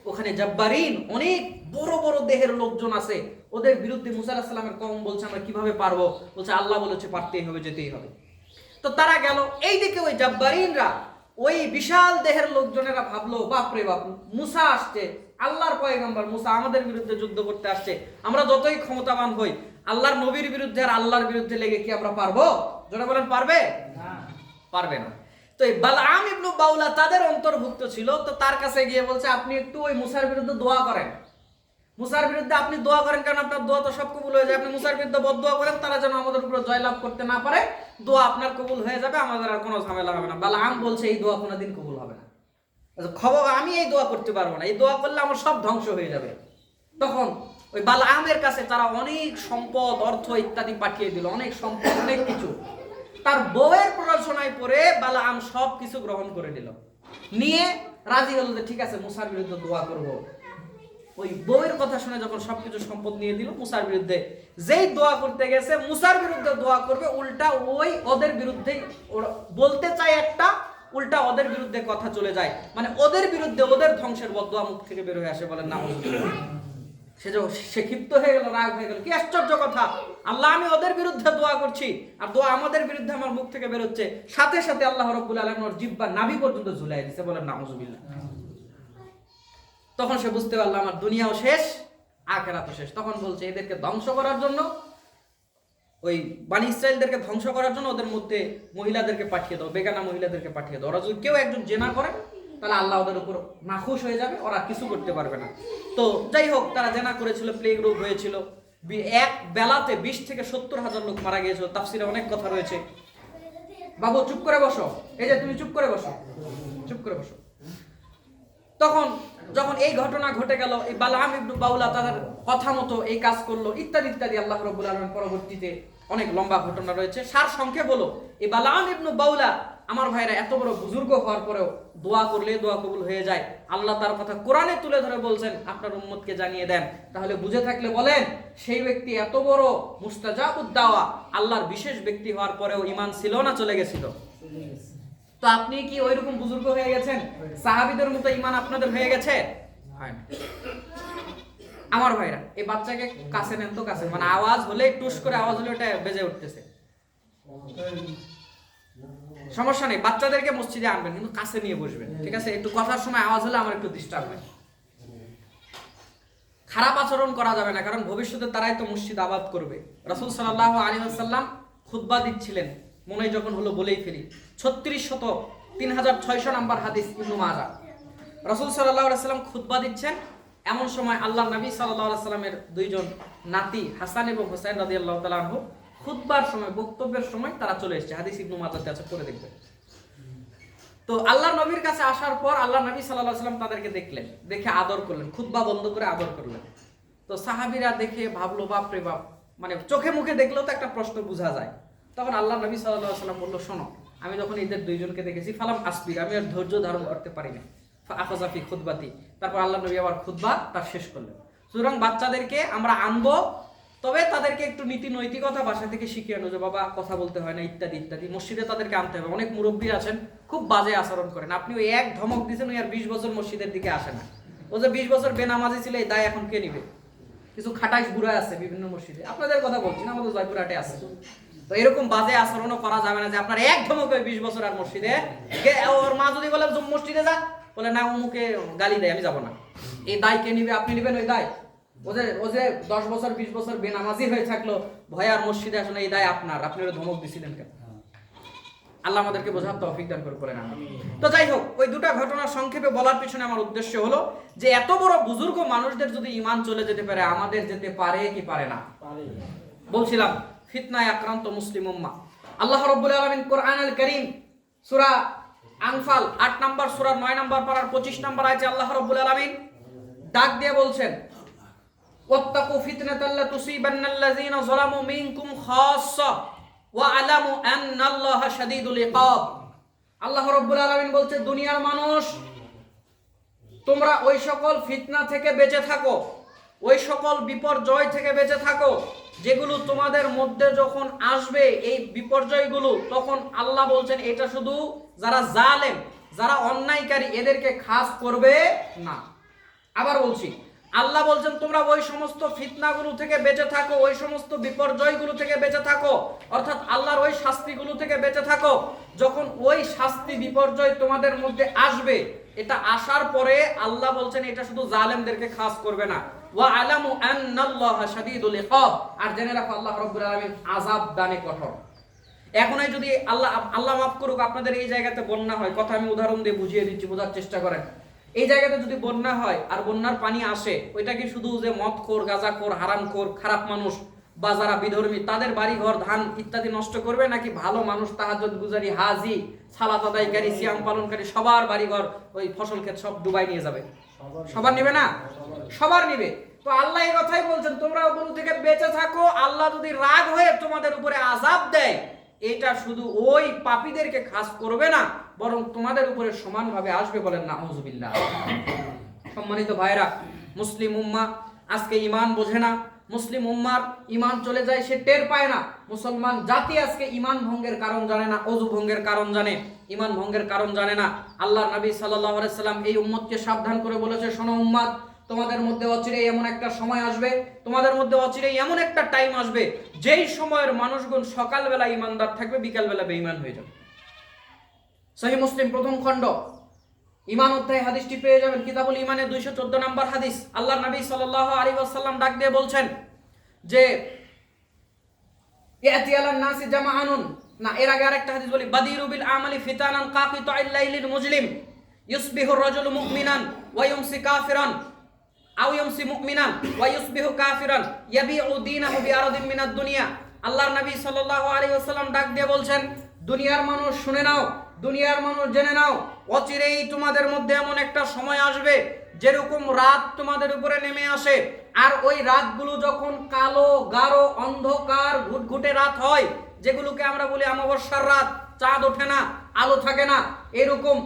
ওখানে জাব্বারিন, অনেক বড় বড় দেহের লোকজন আছে, ওদের বিরুদ্ধে মুসা আলাইহিস সালামের কওম বলছে আমরা কিভাবে পারবো? বলছে আল্লাহ বলেছে পারতেই হবে, যেতেই হবে। তো তারা গেল। এইদিকে ওই জাব্বারিনরা, ওই বিশাল দেহের লোকজনেরা ভাবলো, বাপরে বাপ, মুসা আসছে, আল্লাহর পয়গম্বর মুসা আমাদের বিরুদ্ধে যুদ্ধ করতে আসছে, আমরা যতই ক্ষমতাবান হই আল্লাহর নবীর বিরুদ্ধে আর আল্লাহর বিরুদ্ধে লেগে কি আমরা পারবো? যারা বলেন পারবে না, পারবে না। তো এই বালআম ইবনু বাউলা তাদের অন্তর্ভুক্ত ছিল। তো তার কাছে গিয়ে বলছে, আপনি একটু ওই মুসার বিরুদ্ধে দোয়া করেন, মুসার বিরুদ্ধে আপনি দোয়া করেন, কারণ আপনার দোয়া তো সব কবুল হয়ে যায়। আপনি মুসার বিরুদ্ধে বদদোয়া করেন, তারা যেন আমাদের উপরে জয়লাভ করতে না পারে, দোয়া আপনার কবুল হয়ে যাবে, আমাদের আর কোনো ঝামেলা হবে না। বালআম বলছে এই দোয়া কোনোদিন কবুল হবে না, খবর আমি এই দোয়া করতে পারবো না, এই দোয়া করলে আমার সব ধ্বংস হয়ে যাবে। তখন ওই বালআমের কাছে তারা অনেক সম্পদ, অর্থ ইত্যাদি পাঠিয়ে দিল, অনেক সম্পদ, অনেক কিছু। তার বউয়ের প্ররোচনায় পড়ে বালআম সব কিছু গ্রহণ করে নিল, নিয়ে রাজি হলো যে ঠিক আছে মুসার বিরুদ্ধে দোয়া করব। ওই বউয়ের কথা শুনে যখন সবকিছু সম্পদ নিয়ে দিল মুসার বিরুদ্ধে, যেই দোয়া করতে গেছে মুসার বিরুদ্ধে দোয়া করবে, উল্টা ওই ওদের বিরুদ্ধে বলতে চায় একটা, উল্টা ওদের বিরুদ্ধে কথা চলে যায়, মানে ওদের বিরুদ্ধে ওদের ধ্বংসের বদদোয়া মুখ থেকে বের হয়ে আসে। বলেন না, সে ক্ষিপ্ত হয়ে গেল, রাগ হয়ে গেল। কি আশ্চর্য কথা, আল্লাহ আমি ওদের বিরুদ্ধে দোয়া করছি আর দোয়া আমাদের বিরুদ্ধে আমার মুখ থেকে বের হচ্ছে। সাথে সাথে আল্লাহ রাব্বুল আলামিন ওর জিহ্বা নাভি পর্যন্ত ঝুলাই দিয়েছে। বলেন নাউজুবিল্লাহ। তখন সে বুঝতে পারলো আমার দুনিয়াও শেষ, আখিরাতও শেষ। তখন বলছে এদেরকে ধ্বংস করার জন্য, ওই বনী ইসরাইলদেরকে ধ্বংস করার জন্য ওদের মধ্যে মহিলাদেরকে পাঠিয়ে দাও, বেগানা মহিলাদেরকে পাঠিয়ে দাও। ওরা যদি কেউ একজন জেনা করে তাহলে আল্লাহ ওদের উপর নাখুশ হয়ে যাবে, ওরা কিছু করতে পারবে না। তো যাই হোক, তারা জেনা করেছিল, প্লেগ রোগ হয়েছিল, এক বেলাতে 20 থেকে 70,000 লোক মারা গিয়েছিল। তাফসিরে অনেক কথা রয়েছে। বাবু চুপ করে বসো, এই যে তুমি চুপ করে বসো, চুপ করে বসো। তখন যখন এই ঘটনা ঘটে গেল, এই বালাম ইবনু বাউলা তাদের কথা মতো এই কাজ করলো, ইত্যাদি ইত্যাদি। আল্লাহ রাব্বুল আলামিন পরবর্তীতে অনেক লম্বা ঘটনা রয়েছে, সার সংক্ষেপ হলো এই বালাম ইবনু বাউলা আমার ভাইরা এত বড় বুজুর্গ হওয়ার পরেও দোয়া করলে দোয়া কবুল হয়ে যায়। আল্লাহ তার কথা কোরআনে তুলে ধরে বলছেন, আপনার উম্মতকে জানিয়ে দেন। তাহলে বুঝে থাকলে বলেন, সেই ব্যক্তি এত বড় মুস্তাজাবুদ দাওয়া, আল্লাহর বিশেষ ব্যক্তি হওয়ার পরেও ঈমান ছিল না চলে গেছিল? তো আপনি কি ওইরকম বুজুর্গ হয়ে গেছেন? সাহাবীদের মতো ঈমান আপনাদের হয়ে গেছে? হয় না। আমার ভাইরা, এই বাচ্চাকে কাছে নেন তো, কাছে, মানে আওয়াজ হলে টুস করে আওয়াজ হলে ওটা বেজে উঠতেছে। সমস্যা নেই, বাচ্চাদেরকে মসজিদে আনবেন কিন্তু কাছে নিয়ে বসবেন, ঠিক আছে? একটু কথার সময় আওয়াজ হলে আমার একটু ডিস্টার্ব হয়। খারাপ আচরণ করা যাবে না, কারণ ভবিষ্যতে তারাই তো মসজিদ আবাদ করবে। রাসূল সাল্লাল্লাহু আলাইহি ওয়াসাল্লাম খুতবা দিচ্ছিলেন, মনে যখন হলো বলেই ফেলি। 3606 নম্বর হাদিস, ইবনে মাজাহ। রাসূল সাল্লাল্লাহু আলাইহি ওয়াসাল্লাম খুতবা দিচ্ছেন, এমন সময় আল্লাহর নবী সাল্লাল্লাহু আলাইহি ওয়াসাল্লামের দুইজন নাতি হাসান এবং হুসাইন রাদিয়াল্লাহু তাআলা আনহু খুতবার সময়, বক্তব্যের সময় তারা চলে এসেছে। হাদিস ইবনে মাজাহতে আছে, পড়ে দেখবেন। তো আল্লাহর নবীর কাছে আসার পর আল্লাহর নবী সাল্লাল্লাহু আলাইহি ওয়াসাল্লাম তাদেরকে দেখলেন, দেখে আদর করলেন, খুতবা বন্ধ করে আদর করলেন। তো সাহাবীরা দেখে ভাবলো, বাপ রে বাপ, মানে চোখে মুখে দেখলেও তো একটা প্রশ্ন বোঝা যায়। তখন আল্লাহর নবী সাল্লাল্লাহু আলাইহি ওয়াসাল্লাম বলল, শোনো, আমি যখন এদের দুইজনকে দেখেছি, ফালাম আসবির, আমি আর ধৈর্য ধারণ করতে পারি না, আখাযা ফি খুতবাতি। তারপর আল্লাহর নবী আবার খুতবা তার শেষ করলেন। সুতরাং বাচ্চাদেরকে আমরা আনবো, তবে তাদেরকে একটু নীতি নৈতিকতা বাসা থেকে শিখিয়ে আনো, যে বাবা কথা বলতে হয় না, ইত্যাদি ইত্যাদি। মসজিদে তাদেরকে আনতে হবে। অনেক মুরব্বী আছেন খুব বাজে আচরণ করেন, আপনি ওই এক ধমক দিয়েছেন, ওই আর 20 বছর মসজিদের দিকে আসে না। ও যে 20 বছর বেনামাজি ছিল, এই দায় এখন কে নিবে? কিছু খাটাইশ বুড়া আছে বিভিন্ন মসজিদে, আপনাদের কথা বলছি না, আমাদের জয়পুরহাটে আছে। তো এরকম বাজে আচরণও করা যাবে না যে আপনার এক ধমকে 20 বছর আর মসজিদে। ওর মা যদি বলে মসজিদে যা, বলে না, অমুকে গালি দেয়, আমি যাবো না। এই দায় কে নিবে? আপনি নিবেন ওই দায়? ও যে 10 বছর 20 বছর বেনামাজি হয়ে থাকলো, ভয় আর মসজিদে আসলে, এই দায় আপনার। আপনি ওরা ধমক দিছিলেন কেন? আল্লাহ আমাদেরকে বোঝার তৌফিক দান করে না। তো যাই হোক, ওই দুটা ঘটনা সংক্ষেপে বলার পিছনে আমার উদ্দেশ্য হলো যে এত বড় বুজুর্গ মানুষদের যদি ঈমান চলে যেতে পারে, আমাদের যেতে পারে কি পারে না? বলছিলাম ফিতনায় আক্রান্ত মুসলিম উম্মাহ। আল্লাহ রাব্বুল আলামিন কোরআনুল কারীম সূরা আনফাল 8 নম্বর সূরা 9 নম্বর পারার 25 নম্বর আয়াতে আল্লাহ রাব্বুল আলামিন ডাক দিয়ে বলছেন, ওয়াত্তাকু ফিতনাতাল লা তুসিবান্নাল্লাযীনা যালামু মিনকুম খাসসা ওয়া আলামু আন্নাল্লাহা শাদীদুল ইকাব। আল্লাহ রাব্বুল আলামিন বলছে, দুনিয়ার মানুষ, তোমরা ওই সকল ফিতনা থেকে বেঁচে থাকো, ওই সকল বিপর্যয় থেকে বেঁচে থাকো যেগুলো তোমাদের মধ্যে যখন আসবে, এই বিপর্যয়গুলো, তখন আল্লাহ বলছেন এটা শুধু যারা জালেম, যারা অন্যায়কারী, এদেরকে খাস করবে না। আবার বলছি, আল্লাহ বলছেন তোমরা ওই সমস্ত ফিতনাগুলো থেকে বেঁচে থাকো, ওই সমস্ত বিপর্যয়গুলো থেকে বেঁচে থাকো, অর্থাৎ আল্লাহর ওই শাস্তিগুলো থেকে বেঁচে থাকো। যখন ওই শাস্তি বিপর্যয় তোমাদের মধ্যে আসবে, এটা আসার পরে আল্লাহ বলছেন এটা শুধু জালেমদেরকে খাস করবে না। ওয়া আলামু আন্নাল্লাহা শাদীদুল ইকাব, আর জেনে রাখো আল্লাহ রাব্বুল আলামিন আযাব দানে কঠোর। এখনই যদি আল্লাহ মাফ করুক, আপনাদের এই জায়গাতে বন্যা হয়, কথা আমি উদাহরণ দিয়ে বুঝিয়ে দিচ্ছি, বোঝার চেষ্টা করেন। এই জায়গাতে যদি বন্যা হয় আর বন্যার পানি আসে, ওইটা কি শুধু যে মদখোর, গাঁজাখোর, হারামখোর, খারাপ মানুষ বা যারা বিধর্মী তাদের বাড়ি ঘর, ধান ইত্যাদি নষ্ট করবে, নাকি ভালো মানুষ, তাহাজ্জুদ গুজারি, হাজি, সালাত আদায়কারী, সিয়াম পালনকারী সবার বাড়ি ঘর, ওই ফসল ক্ষেত সব ডুবাই নিয়ে যাবে? সবার নিবে না? সবার নিবে। তো আল্লাহ এই কথাই বলছেন, তোমরা ওগুলো থেকে বেঁচে থাকো। আল্লাহ যদি রাগ হয়ে তোমাদের উপরে আযাব দেয়, এটা শুধু ওই পাপীদেরকে খাস করবে না, বরং তোমাদের উপরে সমানভাবে আসবে। বলেন নাউজুবিল্লাহ। সম্মানিত ভাইরা, মুসলিম উম্মাহ আজকে ঈমান বোঝে না, মুসলিম উম্মার ঈমান চলে যায়, সে টের পায় না। মুসলমান জাতি আজকে ঈমান ভঙ্গের কারণ জানে না, ওযু ভঙ্গের কারণ জানে, ঈমান ভঙ্গের কারণ জানে না। আল্লাহর নবী সাল্লাল্লাহু আলাইহি সাল্লাম এই উম্মতকে সাবধান করে বলেছে, শোনো উম্মাত, তোমাদের মধ্যে অচিরেই এমন একটা সময় আসবে, তোমাদের মধ্যে অচিরেই এমন একটা টাইম আসবে, যেই সময়ের মানুষগুণ সকালবেলা ঈমানদার থাকবে, বিকালবেলা বেঈমান হয়ে যাবে। সহিহ মুসলিম প্রথম খণ্ড ঈমান অধ্যায় হাদিসটি পেয়ে যাবেন, কিতাবুল ঈমানের 214 নম্বর হাদিস। আল্লাহর নবী সাল্লাল্লাহু আলাইহি ওয়াসাল্লাম ডাক দিয়ে বলছেন যে ইয়াতি আলান নাসি জামাআনুন, না এর আগে আরেকটা হাদিস বলি, বাদিরু বিল আমালি ফিতানান কাকিতাইল লাইলিল মুজলিম ইউসবিহু রাজুলু মুমিনান ওয়া ইউমসি কাফিরান আও ইউমসি মুমিনান ওয়া ইউসবিহু কাফিরান ইয়াবিউ দীনাহু বিআরদিন মিনাদ দুনিয়া। আল্লাহর নবী সাল্লাল্লাহু আলাইহি ওয়াসাল্লাম ডাক দিয়ে বলছেন, দুনিয়ার মানুষ শুনে নাও, দুনিয়ার মানুষ জেনে নাও, অচিরেই তোমাদের মধ্যে এমন একটা সময় আসবে, যেরকম রাত তোমাদের উপরে নেমে আসে, আর ওই রাতগুলো যখন কালো গাঢ় অন্ধকার ঘুটঘুটে রাত হয়, যেগুলোকে আমরা বলি অমাবস্যার রাত, চাঁদ ওঠে না, আলো থাকে না, এরকম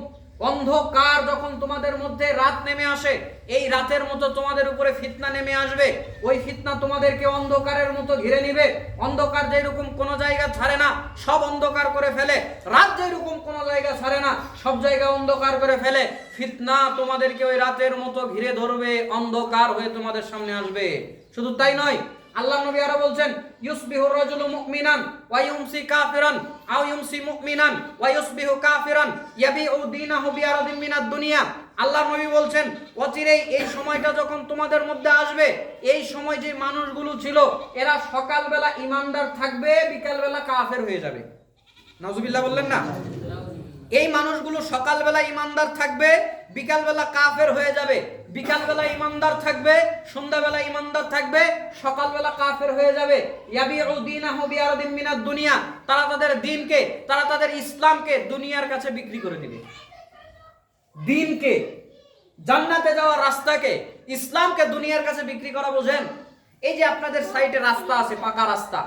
অন্ধকার যখন তোমাদের মধ্যে রাত নেমে আসে, এই রাতের মতো তোমাদের উপরে ফিতনা নেমে আসবে। ওই ফিতনা তোমাদেরকে অন্ধকারের মতো ঘিরে নিবে। অন্ধকার যেরকম কোনো জায়গা ছাড়ে না, সব অন্ধকার করে ফেলে, রাত যেরকম কোনো জায়গা ছাড়ে না, সব জায়গা অন্ধকার করে ফেলে, ফিতনা তোমাদেরকে ওই রাতের মতো ঘিরে ধরবে, অন্ধকার হয়ে তোমাদের সামনে আসবে। শুধু তাই নয়, আল্লাহ নবী আরো বলছেন, ইউসবিহু রাজুলু মুমিনান ওয়া ইউমসি কাফিরান আও ইউমসি মুমিনান ওয়া ইউসবিহু কাফিরান ইয়াবিউ দীনাহু বিআরদিন মিনাদ দুনিয়া। আল্লাহ নবী বলছেন, অচিরেই এই সময়টা যখন তোমাদের মধ্যে আসবে, এই সময় যে মানুষগুলো ছিল, এরা সকালবেলা ঈমানদার থাকবে, বিকালবেলা কাফের হয়ে যাবে। নাউজুবিল্লাহ বললেন না? এই মানুষগুলো সকালবেলা ঈমানদার থাকবে, বিকালবেলা কাফের হয়ে যাবে, বিকালবেলা ঈমানদার থাকবে, সন্ধ্যাবেলা ঈমানদার থাকবে, সকালবেলা কাফের হয়ে যাবে। ইয়াবিউ দীনাহু বিআরদিন মিনাদ দুনিয়া, তারা তাদের দ্বীনকে, তারা তাদের ইসলামকে দুনিয়ার কাছে বিক্রি করে দিবে। দ্বীনকে, জান্নাতে যাওয়ার রাস্তাকে, ইসলামকে দুনিয়ার কাছে বিক্রি করা বোঝেন? এই যে আপনাদের সাইডে রাস্তা আছে, পাকা রাস্তা,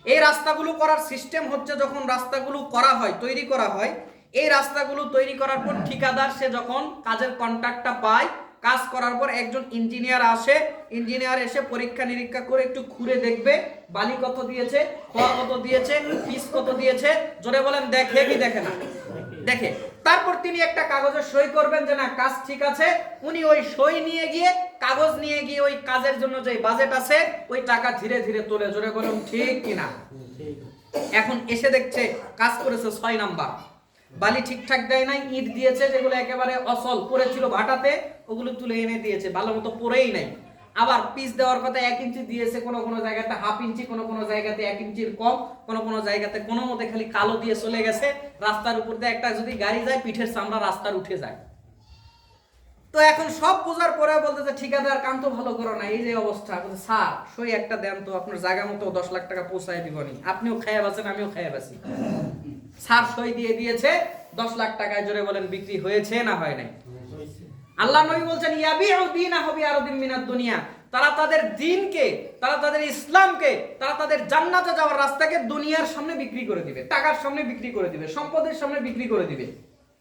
এই রাস্তাগুলো করার সিস্টেম হচ্ছে, যখন রাস্তাগুলো করা হয়, তৈরি করা হয়, এই রাস্তাগুলো তৈরি করার পর ঠিকাদার সে যখন কাজের কন্ট্রাক্টটা পায়, কাজ করার পর একজন ইঞ্জিনিয়ার আসে, ইঞ্জিনিয়ার এসে পরীক্ষা নিরীক্ষা করে একটু খুঁড়ে দেখবে, বালি কত দিয়েছে, খোয়া কত দিয়েছে, পিচ কত দিয়েছে, জোরে বলেন দেখে কি দেখে না? দেখে। তারপর তিনি একটা কাগজে সই করবেন যে না কাজ ঠিক আছে, উনি ওই সই নিয়ে গিয়ে, কাগজ নিয়ে গিয়ে ওই কাজের জন্য যে বাজেট আছে, ওই টাকা ধীরে ধীরে তোলে, জোরে বলুন ঠিক কিনা? এখন এসে দেখছে কাজ করেছে 6 নাম্বার, বালি ঠিকঠাক দেয় নাই, ইট দিয়েছে যেগুলো একেবারে অসল পড়েছিল ভাটাতে, ওগুলো তুলে এনে দিয়েছে, ভালো মতো পড়েই নাই। আবার পিচ দেওয়ার কথা 1 ইঞ্চি দিয়েছে, কোনো কোনো জায়গাতে হাফ ইঞ্চি, কোনো কোনো জায়গাতে 1 ইঞ্চির কম, কোনো কোনো জায়গাতে কোনো মতে খালি কালো দিয়ে চলে গেছে। রাস্তার উপর দিয়ে একটা যদি গাড়ি যায়, পিঠের চামড়া রাস্তার উঠে যায়। তো এখন সব বোঝার পরে বলতেছে ঠিকাদার কাম তো ভালো করো না, এই যে অবস্থা। স্যার সই একটা দেন তো, আপনার জায়গা মতো 10 লাখ টাকা পৌঁছায় দিবনি, আপনিও খাইয়া বাঁচেন, আমিও খাইয়া বাঁচি। স্যার সই দিয়ে দিয়েছে, 10 লাখ টাকায়, জোরে বলেন বিক্রি হয়েছে না হয় নাই? আল্লাহ নবী বলছেন, ইয়াবিউ দীনাহু বিআরদিন মিনাদ দুনিয়া, তারা তাদের দ্বীনকে, তারা তাদের ইসলামকে, তারা তাদের জান্নাতে যাওয়ার রাস্তাকে দুনিয়ার সামনে বিক্রি করে দিবে, টাকার সামনে বিক্রি করে দিবে, সম্পদের সামনে বিক্রি করে দিবে।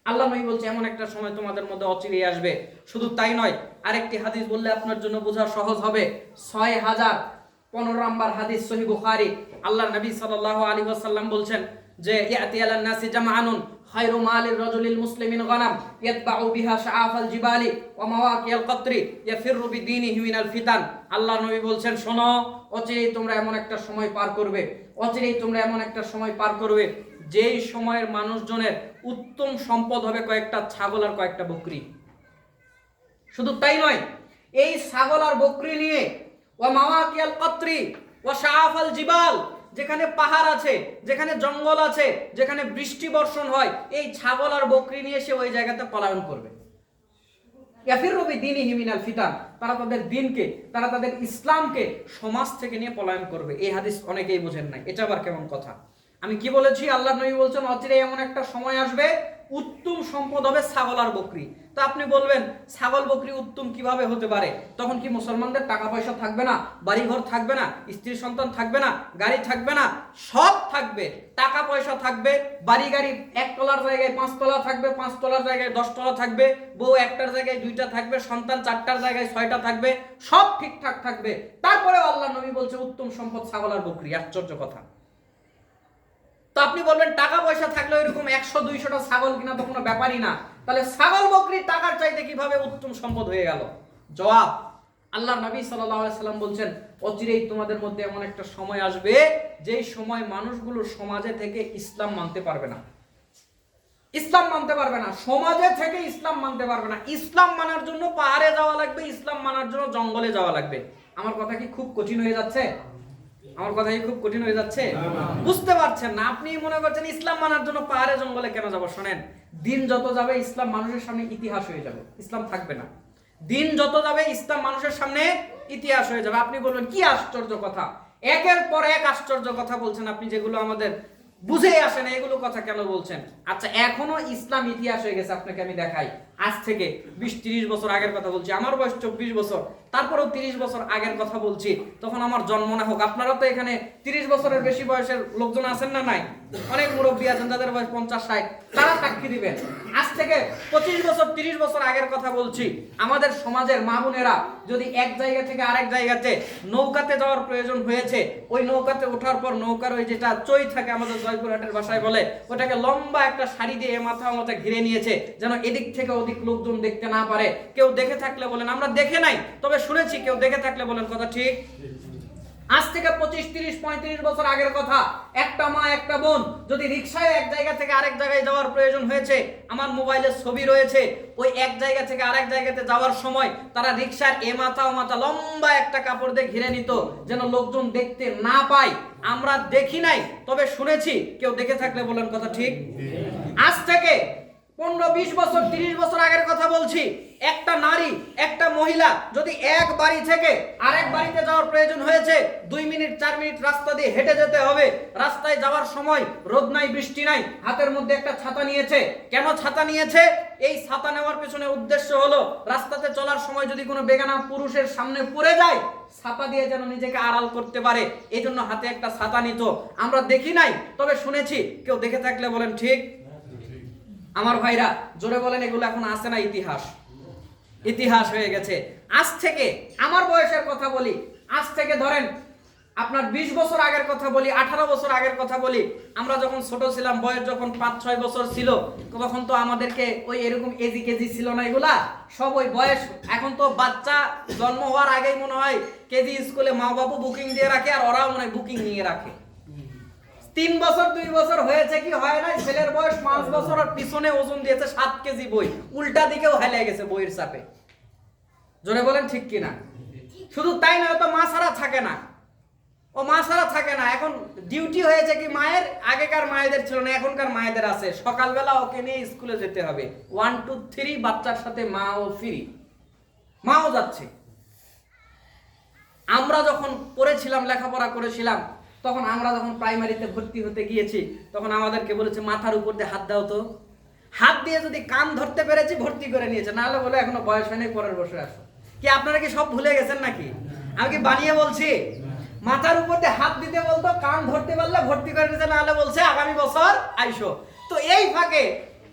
আল্লাহ নবী বলছে এমন একটা সময় তোমাদের মধ্যে অচিরেই আসবে। শুধু তাই নয়, আরেকটি হাদিস বললে আপনার জন্য বোঝা সহজ হবে। 6015 নম্বর হাদিস, সহিহ বুখারী। আল্লাহর নবী সাল্লাল্লাহু আলাইহি ওয়াসাল্লাম বলছেন যে ইয়াতি আলান নাসি জামাআনুন খায়রু মালির রাজুলিল মুসলিমিন গানাম ইয়াতবাউ বিহা শাআফাল জিবালি ওয়া মাওয়াকিয়াল কতরি ইয়াফিরু বিদীনিহি মিনাল ফিতান। আল্লাহ নবী বলছেন, শোনো, অচিরেই তোমরা এমন একটা সময় পার করবে, অচিরেই তোমরা এমন একটা সময় পার করবে, যেই সময়ের মানুষজনের উত্তম সম্পদ হবে কয়েকটা ছাগল আর কয়েকটা বকরি। শুধু তাই নয়, এই ছাগল আর বকরি নিয়ে ওয়া মাওয়াকিয়াল কতরি ওয়া শাআফাল জিবাল, যেখানে পাহাড় আছে, যেখানে জঙ্গল আছে, যেখানে বৃষ্টি বর্ষণ হয়, এই ছাগল আর বকরি নিয়ে সে ওই জায়গাতে পলায়ন করবে। ইয়াফিরু বিদীনিহি মিনাল ফিতান, তারা তাদের দ্বীনকে, তারা তাদের ইসলামকে সমাজ থেকে নিয়ে পলায়ন করবে। এই হাদিস অনেকেই বোঝেন নাই, এটা আবার কেমন কথা? আমি কি বলেছি? আল্লাহর নবী বলছেন অচিরেই এমন একটা সময় আসবে, উত্তম সম্পদ হবে ছাগল আর বকরি। তো আপনি বলবেন ছাগল বকরি উত্তম কিভাবে হতে পারে? তখন কি মুসলমানদের টাকা পয়সা থাকবে না, বাড়িঘর থাকবে না, স্ত্রী সন্তান থাকবে না, গাড়ি থাকবে না? সব থাকবে, টাকা পয়সা থাকবে, বাড়ি গাড়ি 1 তলার জায়গায় 5 তলা থাকবে, 5 তলার জায়গায় 10 তলা থাকবে, বউ একটার জায়গায় 2টা থাকবে, সন্তান 4টার জায়গায় 6টা থাকবে, সব ঠিকঠাক থাকবে। তারপরে আল্লাহ নবী বলছে উত্তম সম্পদ ছাগল আর বকরি। আশ্চর্য কথা। তো আপনি বলবেন টাকা পয়সা থাকলে এরকম 100-200টা ছাগল কিনা তো কোনো ব্যাপারই না, তাহলে ছাগল বকরি টাকার চাইতে কিভাবে উত্তম সম্পদ হয়ে গেল? জবাব, আল্লাহ নবী সাল্লাল্লাহু আলাইহি সাল্লাম বলছেন অচিরেই তোমাদের মধ্যে এমন একটা সময় আসবে যেই সময় মানুষগুলো সমাজে থেকে ইসলাম মানতে পারবে না। ইসলাম মানতে পারবে না, সমাজে থেকে ইসলাম মানতে পারবে না। ইসলাম মানার জন্য পাহাড়ে যাওয়া লাগবে, ইসলাম মানার জন্য জঙ্গলে যাওয়া লাগবে। আমার কথা কি খুব কঠিন হয়ে যাচ্ছে? আমার কথা কি খুব কঠিন হয়ে যাচ্ছে? বুঝতে পারছেন না? আপনি মনে করছেন ইসলাম মানার জন্য পাহাড়ে জঙ্গলে কেন যাব? শোনেন, দিন যত যাবে ইসলাম মানুষের সামনে ইতিহাস হয়ে যাবে, ইসলাম থাকবে না। দিন যত যাবে ইসলাম মানুষের সামনে ইতিহাস হয়ে যাবে। আপনি বলবেন কি আশ্চর্য কথা, একের পর এক আশ্চর্য কথা বলছেন আপনি, যেগুলো আমাদের বুঝেই আসে না, এগুলো কথা কেন বলছেন? আচ্ছা, এখনো ইসলাম ইতিহাস হয়ে গেছে। আপনাকে আমি দেখাই, আজ থেকে 20-30 বছর আগের কথা বলছি। আমার বয়স 24 বছর, তারপরেও 30 বছর আগের কথা বলছি। তখন আমার জন্ম না হোক, আপনারা তো এখানে 30 বছরের বেশি বয়সের লোকজন আছেন না? নাই? অনেক মুরব্বী আছেন যাদের বয়স 50-60, তারা সাক্ষী দিবেন। আজ থেকে 25 বছর 30 বছর আগের কথা বলছি। আমাদের সমাজের মা বোনেরা যদি এক জায়গা থেকে আরেক জায়গাতে নৌকাতে যাওয়ার প্রয়োজন হয়েছে, ওই নৌকাতে ওঠার পর নৌকার ওই যেটা চই থাকে, আমাদের জয়পুরহাটের ভাষায় বলে, ওটাকে লম্বা একটা শাড়ি দিয়ে মাথা ঘিরে নিয়েছে, যেন এদিক থেকে ওদিক লোকজন দেখতে না পারে। কেউ দেখে থাকলে বলেন, আমরা দেখে নাই তবে শুনেছি, কেউ দেখে থাকলে বলেন কথা ঠিক। আজ থেকে 25-30-35 বছর আগের কথা। একটা মা একটা বোন যদি রিকশায় এক জায়গা থেকে আরেক জায়গায় যাওয়ার প্রয়োজন হয়েছে, আমার মোবাইলে ছবি রয়েছে, ওই এক জায়গা থেকে আরেক জায়গাতে যাওয়ার সময় তারা রিকশার এ মাথা ও মাথা লম্বা একটা কাপড় দিয়ে ঘিরে নিত, যেন লোকজন দেখতে না পায়। আমরা দেখি নাই তবে শুনেছি, কেউ দেখে থাকলে বলেন কথা ঠিক। আজ থেকে 15-20 বছর 30 বছর আগের কথা বলছি। একটা নারী, একটা মহিলা যদি এক বাড়ি থেকে আরেক বাড়িতে যাওয়ার প্রয়োজন হয়েছে, 2 মিনিট 4 মিনিট রাস্তা দিয়ে হেঁটে যেতে হবে। রাস্তায় যাওয়ার সময় রোদ নাই, বৃষ্টি নাই, হাতের মধ্যে একটা ছাতা নিয়েছে। কেন ছাতা নিয়েছে? এই ছাতা নেওয়ার পেছনে উদ্দেশ্য হলো রাস্তাতে চলার সময় যদি কোনো বেগানা পুরুষের সামনে পড়ে যায়, ছাতা দিয়ে যেন নিজেকে আড়াল করতে পারে, এই জন্য হাতে একটা ছাতা নিত। আমরা দেখি নাই তবে শুনেছি, কেউ দেখে থাকলে বলেন ঠিক। আমার ভাইরা জোরে বলেন, এগুলো এখন আছে না? ইতিহাস, ইতিহাস হয়ে গেছে। আজ থেকে আমার বয়সের কথা বলি, আজ থেকে ধরেন আপনার 20 বছর আগের কথা বলি, 18 বছর আগের কথা বলি। আমরা যখন ছোট ছিলাম, বয়স যখন 5-6 বছর ছিল, তখন তো আমাদেরকে ওই এরকম এজি কেজি ছিল না, এগুলা সব ওই বয়স। এখন তো বাচ্চা জন্ম হওয়ার আগেই মনে হয় কেজি স্কুলে মা বাবু বুকিং দিয়ে রাখে, আর ওরাও মনে হয় বুকিং নিয়ে রাখে। 3 বছর 2 বছর হয়েছে কি হয় নাই, ছেলের বয়স 5 বছর, আর পিছনে ওজন দিয়েছে 7 কেজি বই, উল্টা দিকেও হেলে গেছে বইয়ের চাপে। জোরে বলেন ঠিক কিনা? শুধু তাই নয়, তো মা ছাড়া থাকে না, ও মা ছাড়া থাকে না। এখন ডিউটি হয়েছে কি মায়ের, আগেকার মায়েদের ছিল না, এখনকার মায়েদের আছে। সকালবেলা ওকে নিয়ে স্কুলে যেতে হবে, 1 2 3 বাচ্চার সাথে মাও ফ্রি, মাও যাচ্ছে। আমরা যখন পড়েছিলাম, লেখাপড়া করেছিলাম, তখন আমরা যখন প্রাইমারিতে ভর্তি হতে গিয়েছি, তখন আমাদেরকে বলেছে মাথার উপর দিয়ে হাত দাও তো। হাত দিয়ে যদি কান ধরতে পেরেছি ভর্তি করে নিয়েছে, নাহলে বলে এখনো বয়স হয়নি, পরের বসে আসো। কি আপনারা কি সব ভুলে গেছেন নাকি? আমি কি বানিয়ে বলছি? মাথার উপর দিয়ে হাত দিতে বলতো, কান ধরতে পারলে ভর্তি করে নিয়েছে, নাহলে বলছে আগামী বছর আইসো। তো এই ফাঁকে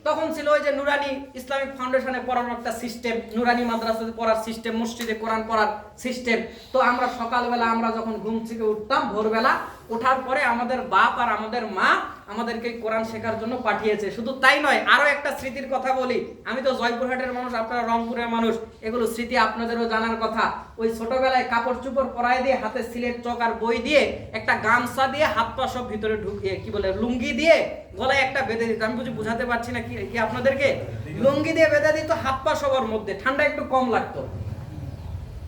তখন ছিল ওই যে নুরানি ইসলামিক ফাউন্ডেশনে পড়ানোর একটা সিস্টেম, নুরানি মাদ্রাসাতে পড়ার সিস্টেম, মসজিদে কোরআন পড়ার সিস্টেম। তো আমরা সকালবেলা আমরা যখন ঘুম থেকে উঠতাম, ভোরবেলা ওঠার পরে আমাদের বাপ আর আমাদের মা আমাদেরকে কোরআন শেখার জন্য পাঠিয়েছে। শুধু তাই নয়, আরো একটা স্মৃতির কথা বলি। আমি তো জয়পুরহাটের মানুষ, আপনারা রংপুরের মানুষ, এগুলো স্মৃতি আপনাদেরও জানার কথা। ওই ছোটবেলায় কাপড় চোপড় পরায় দিয়ে, হাতে সিলেট চক আর বই দিয়ে, একটা গামছা দিয়ে হাত পা সব ভিতরে ঢুকিয়ে, কি বলে, লুঙ্গি দিয়ে গলায় একটা বেঁধে দিত। আমি কিছু বুঝাতে পারছি না কি আপনাদেরকে? লুঙ্গি দিয়ে বেঁধে দিত, হাত পা সবার মধ্যে, ঠান্ডা একটু কম লাগতো।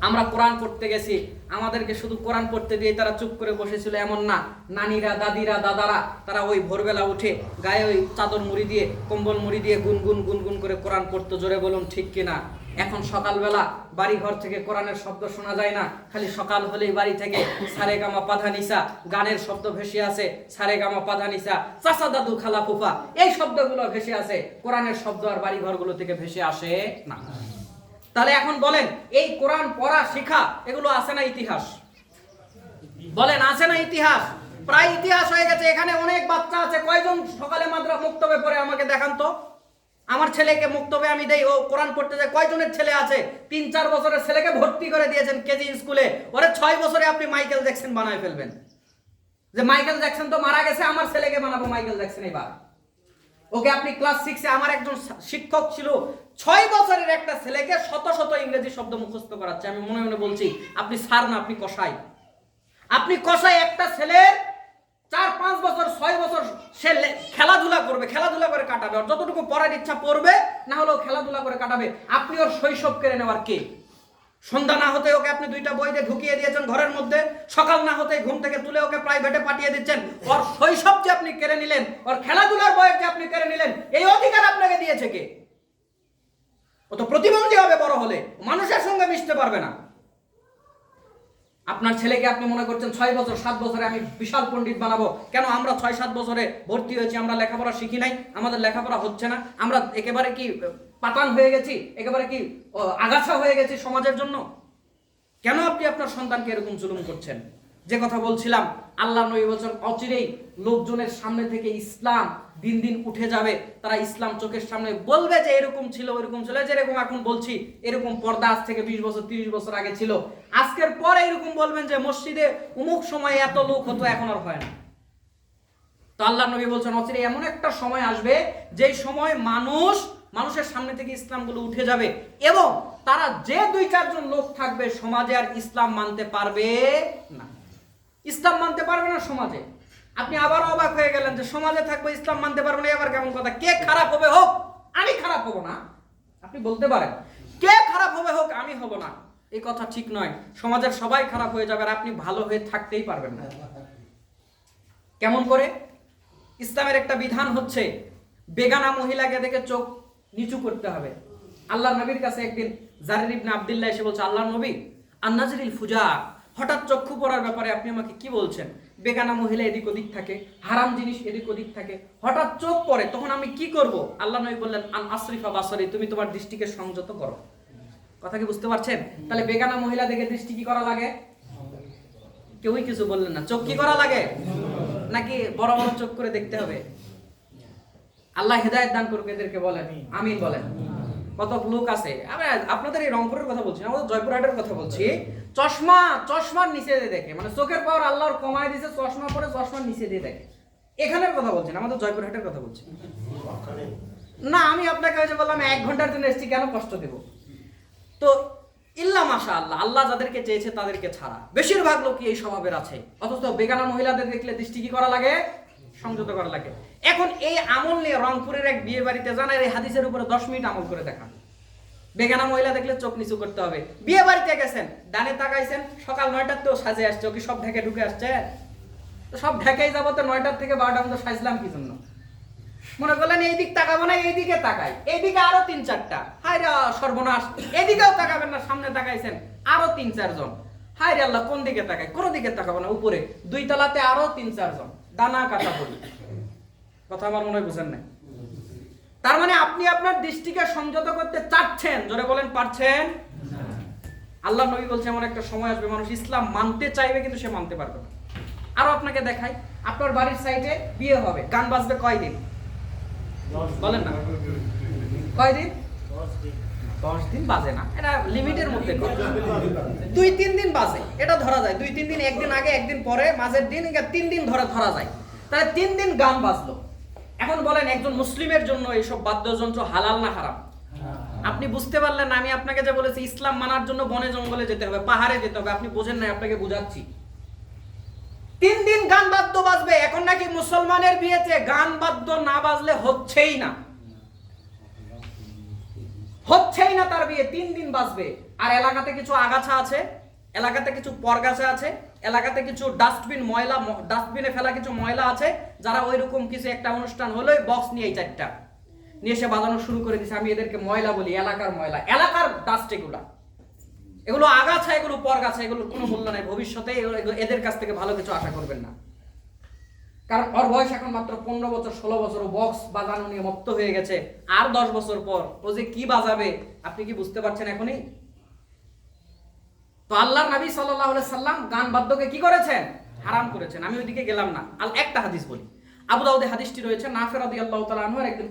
আমরা কোরআন পড়তে গেছি, আমাদেরকে শুধু কোরআন পড়তে দিয়ে তারা চুপ করে বসেছিল এমন না। নানিরা, দাদিরা, দাদারা তারা ওই ভোরবেলা উঠে গায়ে ওই চাদর মুড়ি দিয়ে, কম্বল মুড়ি দিয়ে গুনগুন গুনগুন করে কোরআন পড়তো। জোরে বলুন ঠিক কিনা? এখন সকালবেলা বাড়ি ঘর থেকে কোরআনের শব্দ শোনা যায় না, খালি সকাল হলেই বাড়ি থেকে সারেগামা পাধানিসা গানের শব্দ ভেসে আসে, সারেগামা পাধানিসা, চাচা দাদু খালা ফুফা এই শব্দগুলো ভেসে আসে, কোরআনের শব্দ আর বাড়ি ঘরগুলো থেকে ভেসে আসে না। তাহলে এখন বলেন, এই কোরআন পড়া শেখা এগুলো আছে না ইতিহাস? বলেন আছে না ইতিহাস? প্রায় ইতিহাস হয়ে গেছে। এখানে অনেক বাচ্চা আছে, কয়জন সকালে মুক্তবে পড়ে আমাকে দেখান তো। আমার ছেলেকে মুক্তবে আমি দেই, ও কোরআন পড়তে যায়, কয়জনের ছেলে আছে? 3-4 বছরের ছেলেকে ভর্তি করে দিয়েছেন কেজি স্কুলে, ওরে 6 বছরে আপনি মাইকেল জ্যাকসন বানায় ফেলবেন। যে মাইকেল জ্যাকসন তো মারা গেছে, আমার ছেলেকে বানাবো মাইকেল জ্যাকসন এবার। ওকে আপনি ক্লাস 6-এ, আমার একজন শিক্ষক ছিল 6 বছরের একটা ছেলেকে শত শত ইংরেজি শব্দ মুখস্থ করাচ্ছে। আমি মনে মনে বলছি, আপনি স্যার না, আপনি কসাই। আপনি কসাই। একটা ছেলের 4-5 বছর 6 বছর সে খেলাধুলা করবে, খেলাধুলা করে কাটাবে, আর যতটুকু পড়ার ইচ্ছা পড়বে, না হলেও খেলাধুলা করে কাটাবে। আপনি ওর শৈশব কেড়ে নেওয়ার কে? সন্ধ্যা না হতে ওকে আপনি 2টা বই দিয়ে ঢুকিয়ে দিয়েছেন ঘরের মধ্যে, সকাল না হতে ঘুম থেকে তুলে ওকে প্রাইভেটে পাঠিয়ে দিচ্ছেন। ওর শৈশব যে আপনি কেড়ে নিলেন, ওর খেলাধুলার বয়স যে আপনি কেড়ে নিলেন, এই অধিকার আপনাকে দিয়েছে কে? ও তো প্রতিবন্ধী হবে বড় হলে, মানুষের সঙ্গে মিশতে পারবে না। আপনার ছেলেকে আপনি মনে করছেন 6 বছর 7 বছরে আমি বিশাল পণ্ডিত বানাবো। কেন? আমরা 6-7 বছরে ভর্তি হয়েছি, আমরা লেখাপড়া শিখি নাই, আমাদের লেখাপড়া হচ্ছে না, আমরা একেবারে কি পাতান হয়ে গেছি, একেবারে কি আগাছা হয়ে গেছি সমাজের জন্য? কেন আপনি আপনার সন্তানকে এরকম জুলুম করছেন? যে কথা বলছিলাম, আল্লাহ নবী বলেন অচিরেই লোকজনের সামনে থেকে ইসলাম দিন দিন উঠে যাবে। তারা ইসলাম চোখের সামনে বলবে যে এরকম ছিল, এরকম ছিল, যেরকম এখন বলছি এরকম পর্দা আজ থেকে 20 বছর 30 বছর আগে ছিল। আজকের পরে এরকম বলবেন যে মসজিদে অমুক সময় এত লোক হতো, এখন আর হয় না। তো আল্লাহ নবী বলছেন অচিরেই এমন একটা সময় আসবে, যেই সময় মানুষের সামনে থেকে ইসলামগুলো উঠে যাবে, এবং তারা যে 2-4 জন লোক থাকবে সমাজে, আর ইসলাম মানতে পারবে না। ইসলাম মানতে পারবে না সমাজে। আপনি আবার অবাক হয়ে গেলেন যে সমাজে থাকবে ইসলাম মানতে পারবে না, এবার কেমন কথা? কে খারাপ হবে হোক, আমি খারাপ হব না। আপনি বলতে পারেন কে খারাপ হবে হোক, আমি হব না। এই কথা ঠিক নয়। সমাজের সবাই খারাপ হয়ে যাবে, আর আপনি ভালো হয়ে থাকতেই পারবেন না। কেমন করে? ইসলামের একটা বিধান হচ্ছে, বেগানা মহিলাকে দেখে চোখ নিচু করতে হবে। আল্লাহর নবীর কাছে একদিন জারির ইবনে আব্দুল্লাহ এসে বলছে, আল্লাহর নবী, আন্নাজরিল ফুজা, হঠাৎ চক্ষু পড়ার ব্যাপারে আপনি আমাকে কি বলছেন? বেগানা মহিলা এদিক ওদিক থাকে, হারাম জিনিস এদিক ওদিক থাকে, হঠাৎ চোখ পড়ে, তখন আমি কি করব? আল্লাহ নবী বললেন, আন আসরিফা বাসরি, তুমি তোমার দৃষ্টিকে সংযত করো। কথা কি বুঝতে পারছেন? তাহলে বেগানা মহিলা দেখে দৃষ্টি কি করা লাগে? কেউই কিছু বললেন না। চোখ কি করা লাগে? নাকি বড় বড় চোখ করে দেখতে হবে? আল্লাহ হেদায়েত দান করুক এদেরকে, বলেন আমিন বলেন। কত লোক আছে, আপনাদের এই রংপুরের কথা বলছি না, আমাদের জয়পুরহাটের কথা বলছি, চশমার নিচে দিয়ে দেখে, মানে চোখের পাওয়ার আল্লাহর কমায় দিয়েছে, চশমা পরে চশমার নিচে দিয়ে দেখে। এখানের কথা বলছি না, আমাদের জয়পুরহাটের কথা বলছি না। আমি আপনাকে হয়তো বললাম 1 ঘন্টার জন্য এসেছি, কেন কষ্ট দেব? তো ইল্লা মাশা আল্লাহ, আল্লাহ যাদেরকে চেয়েছে তাদেরকে ছাড়া বেশিরভাগ লোকই এই স্বভাবের আছে। অথচ বেগানা মহিলাদের দেখলে দৃষ্টি কি করা লাগে? সংযত করা লাগে। এখন এই আমল নিয়ে রংপুরের এক বিয়ে বাড়িতে জানার এই হাদিসের উপরে 10 মিনিট আমল করে দেখান। বেগানা মহিলা দেখলে চোখ নিচু করতে হবে। বিয়ে বাড়িতে গেছেন, ডানে তাকাইছেন, সকাল 9টার তো সাজে আসছে, কি সব ঢেকে ঢুকে আসছে? তো সব ঢেকেই যাবো, তো 9টার থেকে 12টার মধ্যে সাজলাম কি জন্য? মনে করলেন এই দিক তাকাবো না, এই দিকে তাকাই, এইদিকে আরো 3-4টা, হায় রে সর্বনাশ, এদিকেও তাকাবেন না, সামনে তাকাইছেন আরো 3-4 জন, হায় রে আল্লাহ কোন দিকে তাকাই? কোনো দিকে তাকাবো না, উপরে 2 তলাতে আরো 3-4 জন, দানা কাটা পড়ি। কথা আমার মনে হয় বুঝেন না? তার মানে আপনি আপনার দৃষ্টিকে সংযত করতে চাচ্ছেন, জোরে বলেন পারছেন? আল্লাহ নবী বলছে এমন একটা সময় আসবে মানুষ ইসলাম মানতে চাইবে কিন্তু সে মানতে পারবে না। আরো আপনাকে দেখাই, আপনার বাড়ির সাইডে বিয়ে হবে, গান বাজবে কয়দিন? বলেন না, কয়দিন? 10 দিন বাজে না, এটা লিমিটের মধ্যে। 2-3 দিন বাজে, এটা ধরা যায়। 2-3 দিন, একদিন আগে একদিন পরে, মাঝের দিন, 3 দিন ধরা যায়। তাহলে 3 দিন গান বাজলো। এখন বলেন একজন মুসলিমের জন্য এইসব বাদ্যযন্ত্র হালাল না হারাম? আপনি বুঝতে পারলেন না? আমি আপনাকে যে বলেছি ইসলাম মানার জন্য বনে জঙ্গলে যেতে হবে, পাহাড়ে যেতে হবে, আপনি বোঝেন না, আপনাকে বুঝাচ্ছি। 3 দিন গান বাদ্য বাজবে। এখন নাকি মুসলমানের বিয়েতে গান বাদ্য না বাজলে হচ্ছেই না, তার বিয়ে 3 দিন বাজবে। আর এলাকাতে কিছু আগাছা আছে, এলাকাতে কিছু পরগাছা আছে, এলাকাতে কিছু ডাস্টবিনে ফেলা কিছু ময়লা আছে, যারা ওইরকম কিছু একটা অনুষ্ঠান হলো বক্স নিয়ে 4টা নিয়ে এসে বাজানো শুরু করে দিছে। আমি এদেরকে ময়লা বলি, এলাকার ময়লা, এলাকার ডাস্ট এগুলো আগাছা, এগুলো পরগাছা, এগুলোর কোনো মূল্য নাই। ভবিষ্যতে এদের কাছ থেকে ভালো কিছু আশা করবেন না, কারণ ওর বয়স এখন মাত্র 15 বছর 16 বছর, বক্স বাজানো নিয়ে মত্ত হয়ে গেছে। আর 10 বছর পর ও যে কি বাজাবে আপনি কি বুঝতে পারছেন এখনই? তো আল্লাহর নবী সাল্লাল্লাহু আলাইহি সাল্লাম গান বাদ্যকে কি করেছেন? হারাম করেছেন। আমি ওইদিকে গেলাম না, একটা হাদিস বলি। আবু দাউদে হাদিসটি রয়েছে। নাফি রাদিয়াল্লাহু তাআলা আনহু একদিন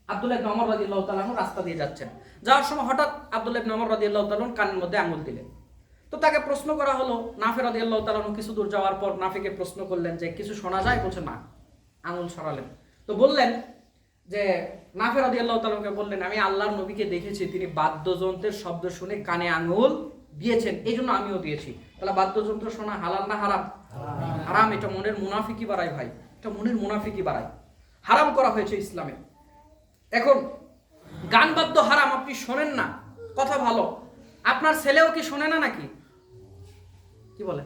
আব্দুল্লাহ ইবনে ওমর রাদিয়াল্লাহু তাআলা আনহু রাস্তা দিয়ে যাচ্ছেন। যাওয়ার সময় হঠাৎ আব্দুল্লাহ ইবনে ওমর রাদিয়াল্লাহু তাআলা কানের মধ্যে আঙুল দিলেন। তো তাকে প্রশ্ন করা হলো। নাফি রাদিয়াল্লাহু তাআলা আনহু কিছু দূর যাওয়ার পর নাফিকে প্রশ্ন করলেন যে কিছু শোনা যায়? বলছে না। আঙুল সরালেন। তো বললেন যে নাফি রাদিয়াল্লাহু তাআলা আনহুকে বললেন, আমি আল্লাহর নবীকে দেখেছি তিনি বাদ্যযন্ত্রের শব্দ শুনে কানে আঙুল দিয়েছেন, এই জন্য আমিও দিয়েছি। তাহলে বাদ্যযন্ত্র শোনা হালাল না হারাম? হারাম। এটা মনের মুনাফিকি বাড়ায় ভাই, এটা মনের মুনাফিকি বাড়ায়। হারাম করা হয়েছে ইসলামে। এখন গান বাদ্য হারাম, আপনি শোনেন না, কথা ভালো। আপনার ছেলেও কি শোনে না নাকি? কি বলে?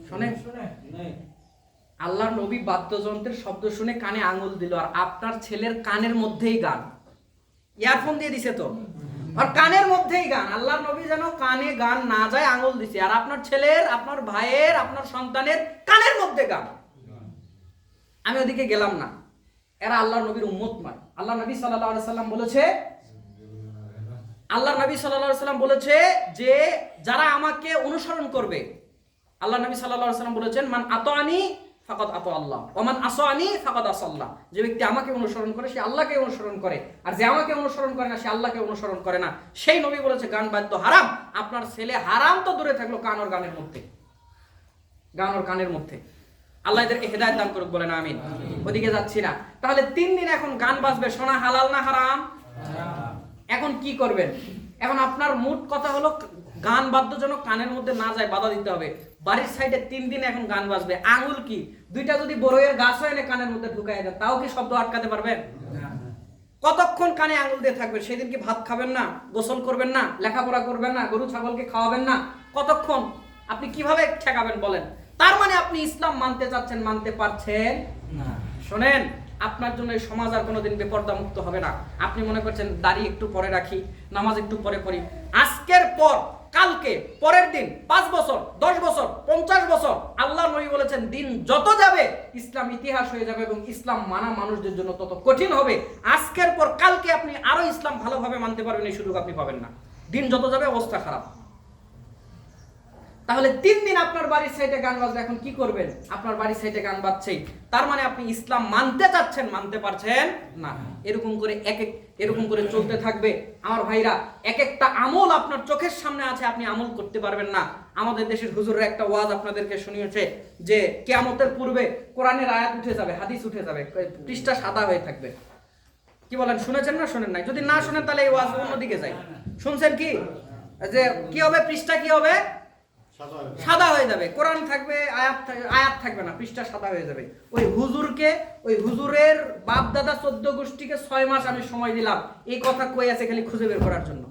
শোনে? আল্লাহর নবী বাদ্যযন্ত্রের শব্দ শুনে কানে আঙুল দিল, আর আপনার ছেলের কানের মধ্যেই গান, ইয়ারফোন দিয়ে দিছে তো, আর কানের মধ্যেই গান। আল্লাহর নবী যেন কানে গান না যায় আঙুল দিছে, আর আপনার ছেলের, আপনার ভাইয়ের, আপনার সন্তানের কানের মধ্যে গান। আমি ওদিকে গেলাম না, এরা আল্লাহর নবীর উম্মত নয়। আল্লাহ নবী সাল্লাল্লাহু আলাইহি সাল্লাম বলেছে, আল্লাহ নবী সাল্লাল্লাহু আলাইহি সাল্লাম বলেছে যে যারা আমাকে অনুসরণ করবে, আল্লাহ নবী সাল্লাল্লাহু আলাইহি সাল্লাম বলেছেন, মান আতানি ফাকাদ আতা আল্লাহ ওয়া মান আসানি ফাকাদ আসাল্লাহ। যে ব্যক্তি আমাকে অনুসরণ করে সে আল্লাহকে অনুসরণ করে, আর যে আমাকে অনুসরণ করে না সে আল্লাহকে অনুসরণ করে না। সেই নবী বলেছে গান বাদ্য হারাম। আপনার ছেলে হারাম তো দূরে থাকলো, গান ওর গানের মধ্যে, গান ওর কানের মধ্যে। আল্লাহ এদেরকে হেদায়েত দান করুক, বলেন আমিন। ওদিকে যাচ্ছি না। তাহলে 3 দিন এখন গান বাজবে, শোনা হালাল না হারাম? এখন কি করবেন? এখন আপনার মোট কথা হলো গান বাদ্য যেন কানের মধ্যে না যায়, বাধা দিতে হবে। বাড়ির সাইডে 3 দিন এখন গান বাজবে। আঙুল কি 2টা যদি বড়ইয়ের গাছ এনে কানের মধ্যে ঢুকাই দেন, তাও কি শব্দ আটকাতে পারবেন? কতক্ষণ কানে আঙুল দিয়ে থাকবেন? সেদিন কি ভাত খাবেন না, গোসল করবেন না, লেখাপড়া করবেন না, গরু ছাগলকে খাওয়াবেন না? কতক্ষণ? আপনি কিভাবে ঠেকাবেন বলেন? তার মানে আপনি ইসলাম মানতে চাচ্ছেন, মানতে পারছেন না। শোনেন, আপনার জন্য এই সমাজ আর কোনোদিন বেপরদা মুক্ত হবে না। আপনি মনে করছেন দাড়ি একটু পরে রাখি, নামাজ একটু পরে পড়ি, আজকের পর কালকে, পরের দিন, 5 বছর, 10 বছর, 50 বছর, আল্লাহর নবী বলেছেন দিন যত যাবে ইসলাম ইতিহাস হয়ে যাবে এবং ইসলাম মানা মানুষদের জন্য তত কঠিন হবে। আজকের পর কালকে আপনি আরো ইসলাম ভালোভাবে মানতে পারবেন, এই সুযোগ আপনি পাবেন না। দিন যত যাবে অবস্থা খারাপ। তাহলে 3 দিন আপনার বাড়ির সাইডে গান বাজবে, এখন কি করবেন? আপনার বাড়ির সাইডে গান বাজছেই, তার মানে আপনি ইসলাম মানতে চাচ্ছেন, মানতে পারছেন না। এরকম করে চলতে থাকবে আমার ভাইরা। এক একটা আমল আপনার চোখের সামনে আছে, আপনি আমল করতে পারবেন না। আমাদের দেশের হুজুররা একটা ওয়াজ আপনাদেরকে শুনিয়েছে যে কিয়ামতের পূর্বে কোরআনের আয়াত উঠে যাবে, হাদিস উঠে যাবে, পৃষ্ঠা সাদা হয়ে থাকবে। কি বলেন? শুনেছেন না শোনেন নাই? যদি না শুনেন তাহলে এই ওয়াজ অন্যদিকে যায়। শুনছেন কি যে কি হবে? পৃষ্ঠা কি হবে? সাদা হয়ে যাবে। কোরআন থাকবে, আয়াত থাকবে না, পৃষ্ঠা সাদা হয়ে যাবে। ওই হুজুরের বাপ দাদা 14 গোষ্ঠীকে 6 মাস আমি সময় দিলাম, এই কথা কই আছে খালি খুঁজে বের করার জন্য।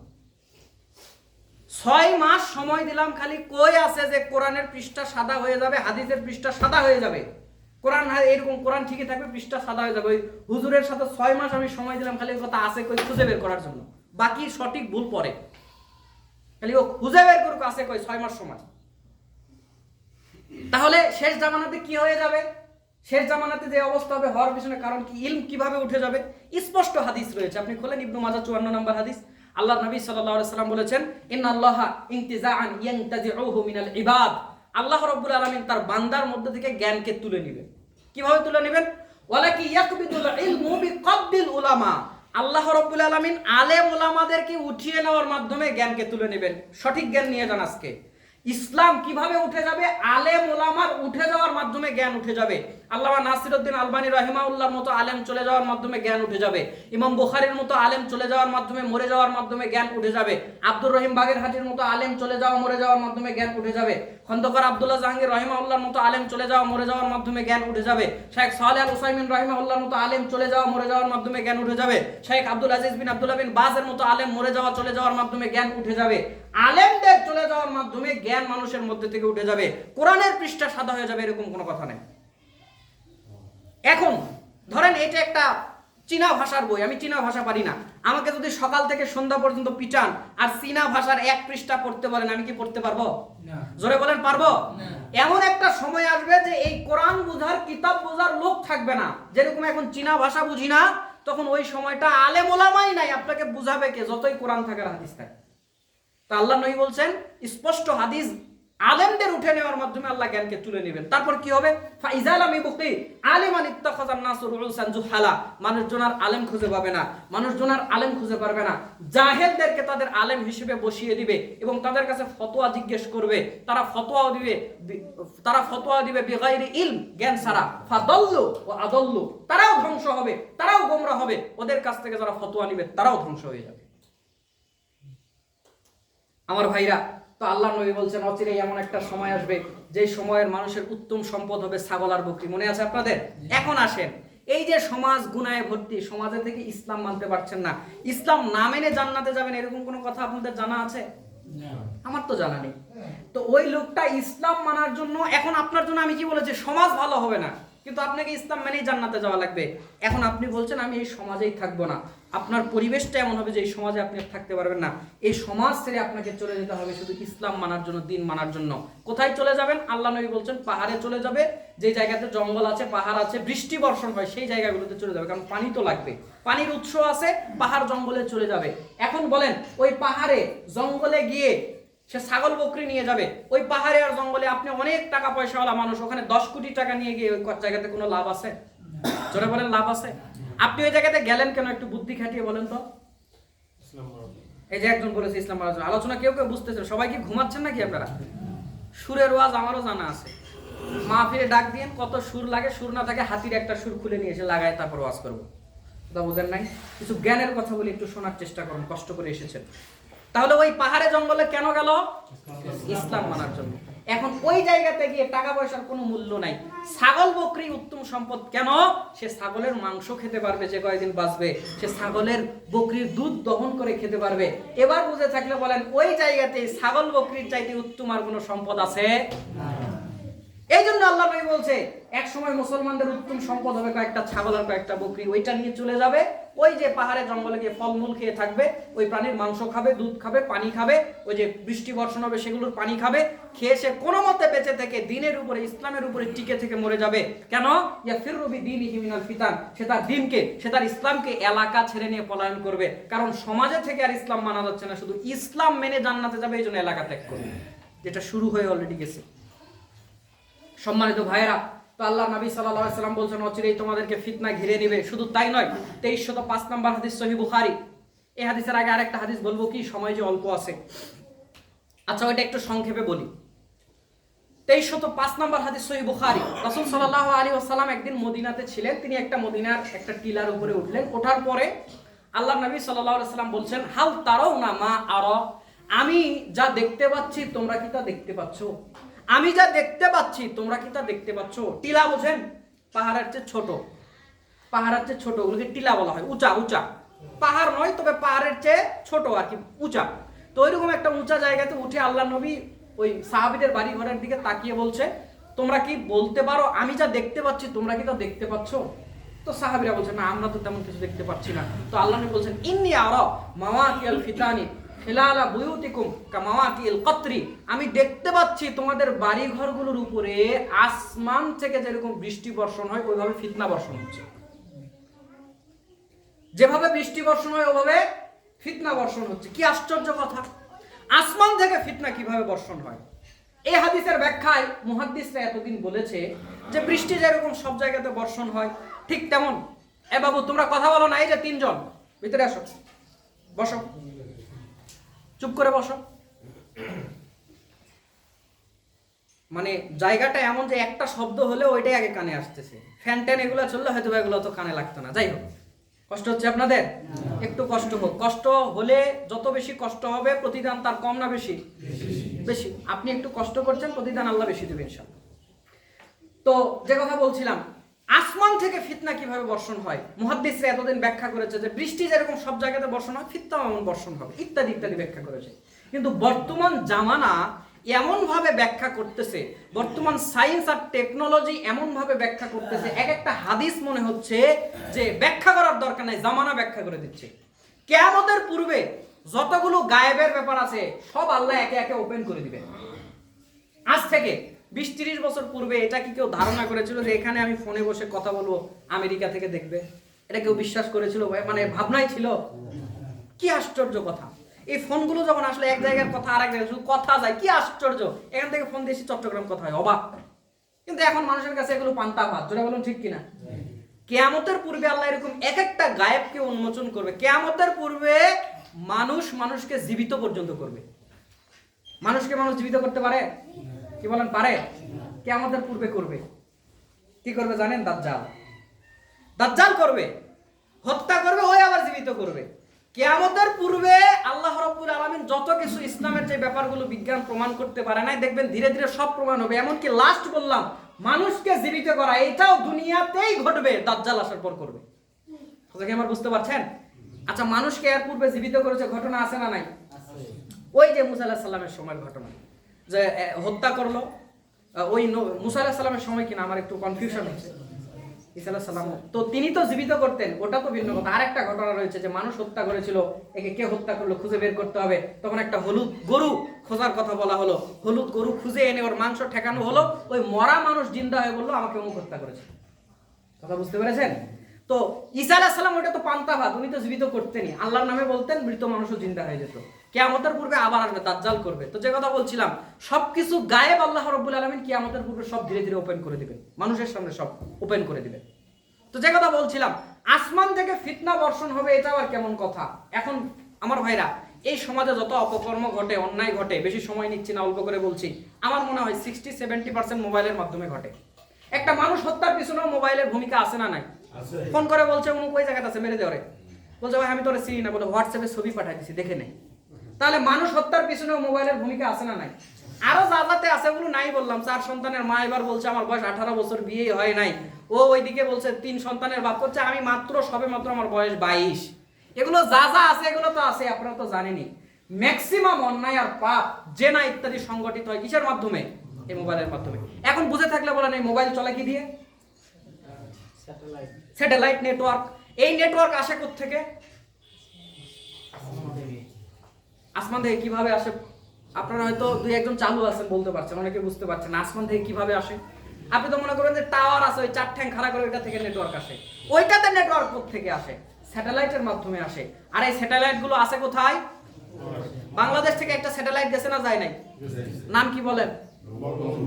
6 মাস সময় দিলাম, খালি কই আছে যে কোরআনের পৃষ্ঠা সাদা হয়ে যাবে, হাদিসের পৃষ্ঠা সাদা হয়ে যাবে। কোরআন এরকম, কোরআন ঠিকই থাকবে, পৃষ্ঠা সাদা হয়ে যাবে। ওই হুজুরের সাথে 6 মাস আমি সময় দিলাম খালি কথা আছে কই খুঁজে বের করার জন্য। বাকি সঠিক ভুল পরে, খালি ও খুঁজে বের করুক আছে কই 6 মাস সময়। তাহলে শেষ জামানাতে কি হয়ে যাবে? শেষ জামানাতে যে অবস্থা হবে হওয়ার পিছনে কারণ কি? ইলম কিভাবে উঠে যাবে? স্পষ্ট হাদিস রয়েছে, আপনি খোলেন ইবনে মাজাহ 54 নম্বর হাদিস। আল্লাহ নবী সাল্লাল্লাহু আলাইহি সাল্লাম বলেছেন, ইন্নাল্লাহা ইনতিজাআন ইয়ানতাজিউহু মিনাল ইবাদ। আল্লাহ রাব্বুল আলামিন তার বান্দার মধ্যে থেকে জ্ঞানকে তুলে নেবেন। কিভাবে তুলে নেবেন? ওয়ালাকি ইয়াকবিদুল ইলমু বিকবদিল উলামা। আল্লাহ রাব্বুল আলামিন আলেম উলামাদেরকে উঠিয়ে নেওয়ার মাধ্যমে জ্ঞানকে তুলে নেবেন। সঠিক জ্ঞান নিয়ে যান আজকে। ইসলাম কিভাবে উঠে যাবে? আলেম ওলামার উঠে যাওয়ার মাধ্যমে জ্ঞান উঠে যাবে। আল্লামা নাসিরউদ্দিন আলবানী রাহিমাহুল্লাহর মতো আলেম চলে যাওয়ার মাধ্যমে জ্ঞান উঠে যাবে। ইমাম বুখারীর মতো আলেম চলে যাওয়ার মাধ্যমে, মরে যাওয়ার মাধ্যমে জ্ঞান উঠে যাবে। আব্দুর রহিম বাগেরহাটির মতো আলেম চলে যাওয়া, মরে যাওয়ার মাধ্যমে জ্ঞান উঠে যাবে। খন্দকার আব্দুল্লাহ জাহাঙ্গীর রাহিমাহুল্লাহর মতো আলেম চলে যাওয়া, মরে যাওয়ার মাধ্যমে জ্ঞান উঠে যাবে। শেখ সালেহ আল উসাইমিন রাহিমাহুল্লাহর মতো আলেম চলে যাওয়া, মরে যাওয়ার মাধ্যমে জ্ঞান উঠে যাবে। শেখ আব্দুল আজিজ বিন আব্দুল্লাহ বিন বাজের মতো আলেম মরে যাওয়া, চলে যাওয়ার মাধ্যমে জ্ঞান উঠে যাবে। আলেমদের চলে যাওয়ার মাধ্যমে জ্ঞান মানুষের মধ্যে থেকে উঠে যাবে। কোরআনের পৃষ্ঠা সাদা হয়ে যাবে, এরকম কোনো কথা নেই। এখন ধরেন এটা একটা চীনা ভাষার বই, আমি চীনা ভাষা পারি না, আমাকে যদি সকাল থেকে সন্ধ্যা পর্যন্ত পিটান আর চীনা ভাষার 1 পৃষ্ঠা পড়তে বলেন, আমি কি পড়তে পারবো? জোরে বলেন পারবো? এমন একটা সময় আসবে যে এই কোরআন বুঝার, কিতাব বুঝার লোক থাকবে না। যেরকম এখন চীনা ভাষা বুঝি না, তখন ওই সময়টা আলেম ওলামাই নাই, আপনাকে বুঝাবে কে? যতই কোরআন থাকে আর হাদিস থাকে। তা আল্লাহ নবী বলছেন স্পষ্ট হাদিস আলেমদের উঠে নেওয়ার মাধ্যমে আল্লাহ জ্ঞানকে তুলে নেবেন। তারপর কি হবে? ফাইজালামি বুকি আলিমান ইত্তাখাযান নাসু রুউসান জুহালা, মানুষজন আর আলেম খুঁজে পাবে না, মানুষজন আর আলেম খুঁজে পারবে না, জাহেলদেরকে তাদের আলেম হিসেবে বসিয়ে দিবে এবং তাদের কাছে ফতোয়া জিজ্ঞেস করবে, তারা ফতোয়া দিবে বিগাইরি ইলম, জ্ঞান ছাড়া। ফাদাল্লু ওয়া আদাল্লু, তারাও ধ্বংস হবে, তারাও গোমরা হবে, ওদের কাছ থেকে যারা ফতোয়া নিবে তারাও ধ্বংস হয়ে যাবে। আমার ভাইরা, তো আল্লাহ নবী বলছেন অচিরেই এমন একটা সময় আসবে যে সময়ের মানুষের উত্তম সম্পদ হবে ছাগল আর বকরি। মনে আছে আপনাদের? এখন আসেন, এই যে সমাজ গুনাহে ভর্তি, সমাজে থেকে ইসলাম মানতে পারছেন না, ইসলাম না মেনে জান্নাতে যাবেন, এরকম কোনো কথা আপনাদের জানা আছে? আমার তো জানা নেই। তো ওই লোকটা ইসলাম মানার জন্য, এখন আপনার জন্য আমি কি বলেছি, সমাজ ভালো হবে না, কিন্তু আপনাকে ইসলাম মেনেই জান্নাতে যাওয়া লাগবে। এখন আপনি বলছেন আমি এই সমাজেই থাকবো না, আপনার পরিবেশটা এমন হবে যে এই সমাজে আপনি থাকতে পারবেন না, এই সমাজ ছেড়ে আপনাকে চলে যেতে হবে শুধু ইসলাম মানার জন্য, দিন মানার জন্য। কোথায় চলে যাবেন? আল্লাহ নবী বলছেন পাহাড়ে চলে যাবে, যে জায়গাতে জঙ্গল আছে, পাহাড় আছে, বৃষ্টি বর্ষণ হয়, সেই জায়গাগুলোতে চলে যাবে, কারণ পানি তো লাগবে, পানির উৎস আছে, পাহাড় জঙ্গলে চলে যাবে। এখন বলেন ওই পাহাড়ে জঙ্গলে গিয়ে সে ছাগল বকরি নিয়ে যাবে, ওই পাহাড়ে আর জঙ্গলে আপনি অনেক টাকা পয়সাওয়ালা মানুষ, ওখানে 10 কোটি টাকা নিয়ে গিয়ে ওই জায়গাতে কোনো লাভ আছে? জোরে বলেন লাভ আছে? আপনি ওই জায়গাতে গেলেন কেন? একটু বুদ্ধি খাটিয়ে বলেন তো। এই যে একজন বলেছে ইসলাম আলোচনা, কেউ কেউ বুঝতেছেন, সবাই কি ঘুমাচ্ছেন নাকি আপনারা? সুরের ওয়াজ আমারও জানা আছে, মাহফিলে ডাক দিয়ে কত সুর লাগে, সুর না থাকে হাতির একটা সুর খুলে নিয়ে এসে লাগায় তারপর ওয়াজ করবো। কথা বুঝেন নাই? কিছু জ্ঞানের কথা বলি, একটু শোনার চেষ্টা করুন, কষ্ট করে এসেছেন। তাহলে ওই পাহাড়ে জঙ্গলে কেন গেল? ইসলাম মানার জন্য। এখন ওই জায়গাতে গিয়ে টাকা পয়সার কোনো মূল্য নাই, ছাগল বকরি উত্তম সম্পদ। কেন? সে ছাগলের মাংস খেতে পারবে যে কয়েকদিন বাঁচবে, সে ছাগলের বকরির দুধ দহন করে খেতে পারবে। এবার বুঝে থাকলে বলেন ওই জায়গাতে ছাগল বকরির চাইতে উত্তম আর কোনো সম্পদ আছে? এই জন্য আল্লাহ নবী বলছে এক সময় মুসলমানদের উত্তম সম্পদ হবে কয়েকটা ছাগল আর কয়েকটা বকরি, ওইটা নিয়ে চলে যাবে, ওই যে পাহাড়ে জঙ্গলে গিয়ে ফলমূল খেয়ে থাকবে, ওই প্রাণীর মাংস খাবে, দুধ খাবে, পানি খাবে, ওই যে বৃষ্টি বর্ষণ হবে সেগুলোর পানি খাবে, খেয়ে সে কোনো মতে বেঁচে থেকে দিনের উপরে, ইসলামের উপরে টিকে থেকে মরে যাবে। কেন? ইয়াফিররু বিদীনিহি মিনাল ফিতান, সে তার দিনকে, সে তার ইসলামকে এলাকা ছেড়ে নিয়ে পলায়ন করবে, কারণ সমাজে থেকে আর ইসলাম মানা যাচ্ছে না, শুধু ইসলাম মেনে জান্নাতে যাবে, এই জন্য এলাকা ত্যাগ করবে, যেটা শুরু হয়ে অলরেডি গেছে। সম্মানিত ভাইয়েরা, তো আল্লাহ নবী সাল্লাল্লাহু আলাইহি ওয়াসাল্লাম বলছেন অচিরেই তোমাদেরকে ফিতনা ঘিরে নেবে। শুধু তাই নয়, 2305 নম্বর হাদিস সহিহ বুখারী। এই হাদিসের আগে আরেকটা হাদিস বলবো, কি সময় যে অল্প আছে, আচ্ছা ওইটা একটু সংক্ষেপে বলি। 2305 নম্বর হাদিস সহিহ বুখারী। রাসূল সাল্লাল্লাহু আলাইহি ওয়াসাল্লাম একদিন মদিনাতে ছিলেন, তিনি একটা মদিনার একটা টিলার উপরে উঠলেন। ওঠার পরে আল্লাহ নবী সাল্লাল্লাহু আলাইহি ওয়াসাল্লাম বলছেন হাল তারাউনা মা আরা, আমি যা দেখতে পাচ্ছি তোমরা কি তা দেখতে পাচ্ছো? আমি যা দেখতে পাচ্ছি তোমরা কি তা দেখতে পাচ্ছ? টিলা বোঝেন? পাহাড়ের চেয়ে ছোট, পাহাড়ের চেয়ে ছোট, ওগুলোকে টিলা বলা হয়। উঁচা উঁচা পাহাড় নয়, তবে পাহাড়ের চেয়ে ছোট আর কি, উঁচা। তো ওইরকম একটা উঁচা জায়গাতে উঠে আল্লাহ নবী ওই সাহাবীদের বাড়ি ঘরের দিকে তাকিয়ে বলছে তোমরা কি বলতে পারো আমি যা দেখতে পাচ্ছি তোমরা কি তা দেখতে পাচ্ছ? তো সাহাবীরা বলছে না, আমরা তো তেমন কিছু দেখতে পাচ্ছি না। তো আল্লাহ নবী বলছেন ইন্নী আরা মাওয়াকিয়াল ফিতানি খেলালা বুয়ুতিকুম কামাওয়াকিল কতরি, আমি দেখতে পাচ্ছি তোমাদের বাড়ি ঘরগুলোর উপরে আসমান থেকে যেরকম বৃষ্টি বর্ষণ হয় ওইভাবে ফিতনা বর্ষণ হচ্ছে। যেভাবে বৃষ্টি বর্ষণ হয় ওভাবে ফিতনা বর্ষণ হচ্ছে। কি আশ্চর্য কথা! আসমান থেকে ফিতনা কিভাবে বর্ষণ হয়? এই হাদিসের ব্যাখ্যায় মুহাদ্দিসরা এতদিন বলেছে যে বৃষ্টি যেরকম সব জায়গাতে বর্ষণ হয় ঠিক তেমন, এ বাবু তোমরা কথা বলো না, এই যে 3 জন ভিতরে আসো, বসো, চুপ করে বসো। মানে জায়গাটা এমন যে একটা শব্দ হলে ওইটাই আগে কানে আসতেছে, ফ্যান ট্যান এগুলো চললে হয়তো এগুলো তো কানে লাগতো না। যাই হোক, কষ্ট হচ্ছে আপনাদের? একটু কষ্ট হোক, কষ্ট হলে যত বেশি কষ্ট হবে প্রতিদান তার কম না বেশি? বেশি। আপনি একটু কষ্ট করছেন, প্রতিদান আল্লাহ বেশি দেবে ইনশাআল্লাহ। তো যে কথা বলছিলাম, আসমান থেকে ফিতনা কিভাবে বর্ষণ হয়, মুহাদ্দিসরা এতদিন ব্যাখ্যা করেছে যে বৃষ্টি যেরকম সব জায়গাতে বর্ষণ হয় ফিতনাও এমন বর্ষণ হবে, ইত্যাদি ইত্যাদি ব্যাখ্যা করেছে। কিন্তু বর্তমান জামানা এমনভাবে ব্যাখ্যা করতেছে, বর্তমান সায়েন্স আর টেকনোলজি এমনভাবে ব্যাখ্যা করতেছে, এক একটা হাদিস মনে হচ্ছে যে ব্যাখ্যা করার দরকার নাই, জামানা ব্যাখ্যা করে দিচ্ছে। কিয়ামতের পূর্বে যতগুলো গায়েবের ব্যাপার আছে সব আল্লাহ একে একে ওপেন করে দিবেন। আজ থেকে 20-30 বছর পূর্বে এটা কি কেউ ধারণা করেছিল যে এখানে আমি ফোনে বসে কথা বলবো, আমেরিকা থেকে দেখবে? এটা কেউ বিশ্বাস করেছিল? মানে ভাবনাই ছিল? কি আশ্চর্য কথা! এই ফোনগুলো যখন আসলে এক জায়গার কথা আর এক জায়গায় শুধু কথা যায়, কি আশ্চর্য! এখান থেকে ফোন দিয়েছি চট্টগ্রাম কথা হয়, অবাক। কিন্তু এখন মানুষের কাছে এগুলো পান্তা ভাত, যেটা বলুন ঠিক কিনা? কিয়ামতের পূর্বে আল্লাহ এরকম এক একটা গায়েবকে উন্মোচন করবে। কিয়ামতের পূর্বে মানুষকে জীবিত পর্যন্ত করবে। মানুষকে মানুষ জীবিত করতে পারে? কি বলেন, পারে? কিয়ামতের পূর্বে করবে। কি করবে জানেন? দাজ্জাল করবে, হত্যা করবে, ওই আবার জীবিত করবে। কিয়ামতের পূর্বে আল্লাহ রাব্বুল আলামিন যত কিছু ইসলামের যে ব্যাপারগুলো বিজ্ঞান প্রমাণ করতে পারে নাই, দেখবেন ধীরে ধীরে সব প্রমাণ হবে। এমনকি লাস্ট বললাম, মানুষকে জীবিত করা এটাও দুনিয়াতেই ঘটবে, দাজ্জাল আসার পর করবে। কথা কি আমার বুঝতে পারছেন? আচ্ছা, মানুষকে এর পূর্বে জীবিত করেছে, ঘটনা আছে না নাই? ওই যে মুসা আলাইহিস সালামের সময়ের ঘটনা, যে হত্যা করলো। ওই মুসা আলাইহিস সালামের সময় কিনা, আমার একটু কনফিউশন হচ্ছে। ঈসা আলাইহিস সালাম তো তিনি তো জীবিত করতেন, ওটা তো ভিন্ন কথা। আরেকটা ঘটনা রয়েছে যে মানুষ হত্যা করেছিল, একে কে হত্যা করলো খুঁজে বের করতে হবে। তখন একটা হলুদ গরু খোঁজার কথা বলা হলো, হলুদ গরু খুঁজে এনে ওর মাংস ঠেকানো হলো। ওই মরা মানুষ জিন্দা হয়ে বললো আমাকে অমুক হত্যা করেছে। কথা বুঝতে পেরেছেন? তো ঈসা আলাইহিস সালাম ওটা তো পান্তা ভাত, উনি তো জীবিত করতেনই, আল্লাহর নামে বলতেন, মৃত মানুষও জিন্দা হয়ে যেত। কিয়ামতের পূর্বে আবার আসবে, দাজ্জাল করবে। তো যে কথা বলছিলাম, সবকিছু গায়েব আল্লাহ রাব্বুল আলামিন কিয়ামতের পূর্বে সব ধীরে ধীরে ওপেন করে দিবেন, মানুষের সামনে সব ওপেন করে দিবেন। তো যে কথা বলছিলাম, আসমান থেকে ফিতনা বর্ষণ হবে, এটা আবার কেমন কথা? এখন আমার ভাইরা, এই সমাজে যত অপকর্ম ঘটে, অন্যায় ঘটে, বেশি সময় নিচ্ছি না, অল্প করে বলছি। আমার মনে হয় 60-70% মোবাইলের মাধ্যমে ঘটে। একটা মানুষ হত্যার পিছনেও মোবাইলের ভূমিকা আছে না নাই? ফোন করে বলছে অমুক ওই জায়গাতে আছে, মেরে দেওয়ারে। বলছে ভাই আমি তোরে চিনি না, বলে হোয়াটসঅ্যাপে ছবি পাঠাই দিছি, দেখে নেই। তাহলে মানুষ হত্যার পিছনেও মোবাইলের ভূমিকা আছে না নাই? আরো জায়গাতে আছে, ওগুলো নাই বললাম। 4 সন্তানের মা এবার বলছে আমার বয়স 18 বছর, বিয়ে হয় নাই। ও ওইদিকে বলছে 3 সন্তানের বাপ করছে, আমি সবে মাত্র আমার বয়স 22। এগুলো যা আছে এগুলো তো আছে, আপনারা তো জানেনই। ম্যাক্সিমাম অন্যায় আর পাপ, জেনা ইত্যাদি সংগঠিত হয় কিসের মাধ্যমে? এই মোবাইলের মাধ্যমে। এখন বুঝে থাকলে বলেন, এই মোবাইল চলে কি দিয়ে? Satellite network. এই নেটওয়ার্ক আসে কোত্থেকে? আসমান থেকে। কিভাবে আসে? আপনারা হয়তো 2-1 চালু আছেন, বলতে পারছেন, অনেকে বুঝতে পারছেন। আসমান থেকে কিভাবে আসে? আপনি তো মনে করেন যে টাওয়ার আছে, ওই 4 ঠ্যাং খাড়া করে ওইটা থেকে নেটওয়ার্ক আসে। ওইটাতে নেটওয়ার্ক কোত্থেকে আসে? স্যাটেলাইটের মাধ্যমে আসে। আর এই স্যাটেলাইট গুলো আসে কোথায়? বাংলাদেশ থেকে একটা স্যাটেলাইট গেছে না, যায় নাই? নাম কি বলেন?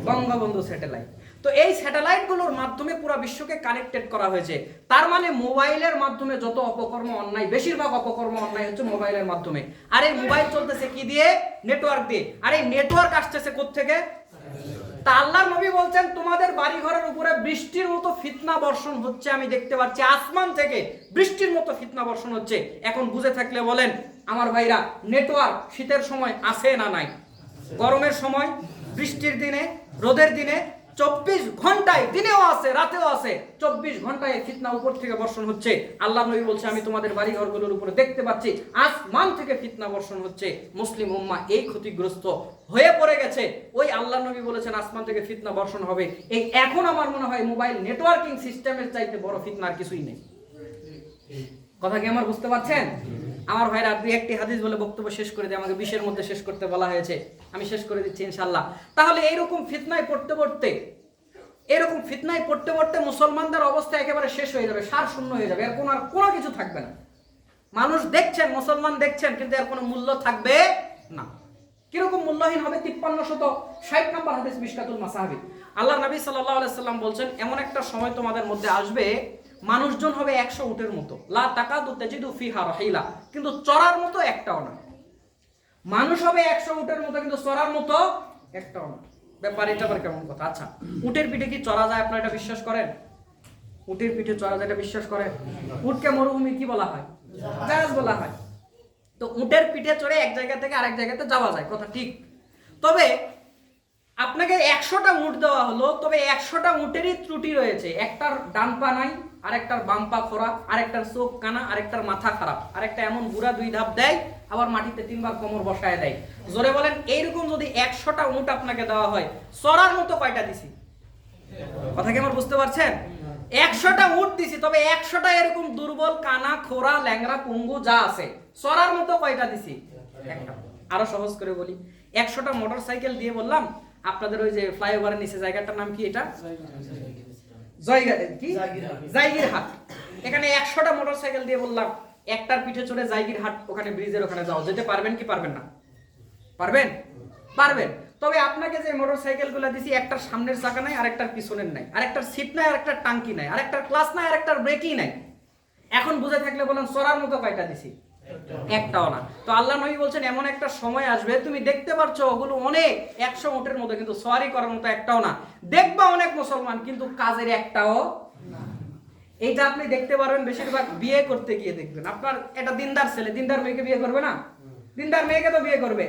বঙ্গবন্ধু স্যাটেলাইট। তো এই স্যাটেলাইট গুলোর মাধ্যমে পুরো বিশ্বকে কানেক্টেড করা হয়েছে। তার মানে মোবাইলের মাধ্যমে যত অপকর্ম অন্যায়, বেশিরভাগ অপকর্ম অন্যায় হচ্ছে মোবাইলের মাধ্যমে। আর এই মোবাইল চলতেছে কি দিয়ে? নেটওয়ার্ক দিয়ে। আর এই নেটওয়ার্ক আসতেছে কোত্থেকে? তা আল্লাহর নবী বলছেন তোমাদের বাড়ি ঘরের উপরে বৃষ্টির মতো ফিতনা বর্ষণ হচ্ছে, আমি দেখতে পাচ্ছি। আসমান থেকে বৃষ্টির মতো ফিতনা বর্ষণ হচ্ছে। এখন বুঝে থাকলে বলেন আমার ভাইরা, নেটওয়ার্ক শীতের সময় আছে না নাই? গরমের সময়, বৃষ্টির দিনে, রোদের দিনে 24 ঘন্টায়, দিনেও আছে রাতেও আছে, 24 ঘন্টায় ফিতনা উপর থেকে বর্ষণ হচ্ছে। আল্লাহ নবী বলছে আমি তোমাদের বাড়ি ঘরগুলোর উপরে দেখতে পাচ্ছি আসমান থেকে ফিতনা বর্ষণ হচ্ছে। মুসলিম উম্মাহ এই ক্ষতিগ্রস্ত হয়ে পড়ে গেছে। ওই আল্লাহ নবী বলেছেন আসমান থেকে ফিতনা বর্ষণ হবে। এই এখন আমার মনে হয় মোবাইল নেটওয়ার্কিং সিস্টেমের চাইতে বড় ফিতনা আর কিছুই নেই। কথা কি আমার বুঝতে পারছেন? আমার ভাইরা, 2-1টি হাদিস বলে বক্তব্য শেষ করে দিয়ে, আমাকে 20-এর মধ্যে শেষ করতে বলা হয়েছে, আমি শেষ করে দিচ্ছি ইনশাআল্লাহ। তাহলে এইরকম ফিতনায় পড়তে পড়তে মুসলমানদের অবস্থা একেবারে শেষ হয়ে যাবে, সার শূন্য হয়ে যাবে, এর কোনো কিছু থাকবে না। মানুষ দেখছেন, মুসলমান দেখছেন, কিন্তু এর কোনো মূল্য থাকবে না। কিরকম মূল্যহীন হবে? 5360 নম্বর হাদিস, মিশকাতুল মাসাহাবি। আল্লাহ নবী সাল্লাল্লাহু আলাইহি সাল্লাম বলছেন এমন একটা সময় তোমাদের মধ্যে আসবে, মানুষজন হবে 100 উটের মতো, লা তাকাদু তাজিদু ফিহা রাহিলা, কিন্তু চড়ার মতো একটাও না। মানুষ হবে 100 উটের মতো, কিন্তু চড়ার মতো একটাও না। ব্যাপার এটা আবার কেমন কথা? আচ্ছা, উটের পিঠে কি চড়া যায়? আপনারা এটা বিশ্বাস করেন? উটের পিঠে চড়া যায়, এটা বিশ্বাস করেন? উটকে মরুভূমি কি বলা হয়? জাহাজ বলা হয়। তো উটের পিঠে চড়ে এক জায়গা থেকে আরেক জায়গাতে যাওয়া যায়, কথা ঠিক। তবে আপনাকে 100টা উট দেওয়া হলো, তবে 100টা উটেরই ত্রুটি রয়েছে। একটার ডান পা নাই, আরেকটার বাম পা খোরা, আরেকটার চোখ কানা, আরেকটার মাথা খারাপ, আরেকটা এমন বুড়া 2 ধাপ দেয়, আবার মাটিতে 3 বার কোমর বসায় দেয়। জোরে বলেন, এইরকম যদি 100টা উট আপনাকে দেওয়া হয়, চড়ার মতো কয়টা দিছি? কথা কি আমার বুঝতে পারছেন? 100টা উট দিছি, তবে 100টা এরকম দুর্বল, কানা, খোরা, ল্যাংড়া, পঙ্গু যা আছে চড়ার মতো কয়টা দিছি? একটা। আরো সহজ করে বলি, 100টা মোটরসাইকেল দিয়ে বললাম আপনাদের ওই যে ফ্লাইওভারের নিচে জায়গাটার নাম কি? এটা জায়গিরহাট। এখানে 100টা মোটরসাইকেল দিয়ে বললাম একটার পিঠে চড়ে জায়গিরহাট ওখানে ব্রিজের ওখানে যাও, যেতে পারবেন কি পারবেন না? পারবেন? পারবেন। তবে আপনাকে যে মোটরসাইকেলগুলো দিছি, একটার সামনের চাকা নাই, আরেকটার পিছনের নাই, আরেকটার সিট নাই, আরেকটার টাঙ্কি নাই, আরেকটার ক্লাস নাই, আরেকটার ব্রেকই নাই। এখন বুঝে থাকলে বলেন চড়ার মতো কয়টা দিছি? একটাও না। তো আল্লাহ নবী বলছেন এমন একটা সময় আসবে, তুমি দেখতে পাচ্ছ ওগুলো অনেক 100 উটের মতো, কিন্তু সওয়ারি করার মতো একটাও না। দেখবা অনেক মুসলমান, কিন্তু কাজের একটাও। এইটা আপনি দেখতে পারবেন বেশিরভাগ বিয়ে করতে গিয়ে দেখবেন। আপনার একটা দিনদার ছেলে দিনদার মেয়েকে বিয়ে করবে না? দিনদার মেয়েকে তো বিয়ে করবে।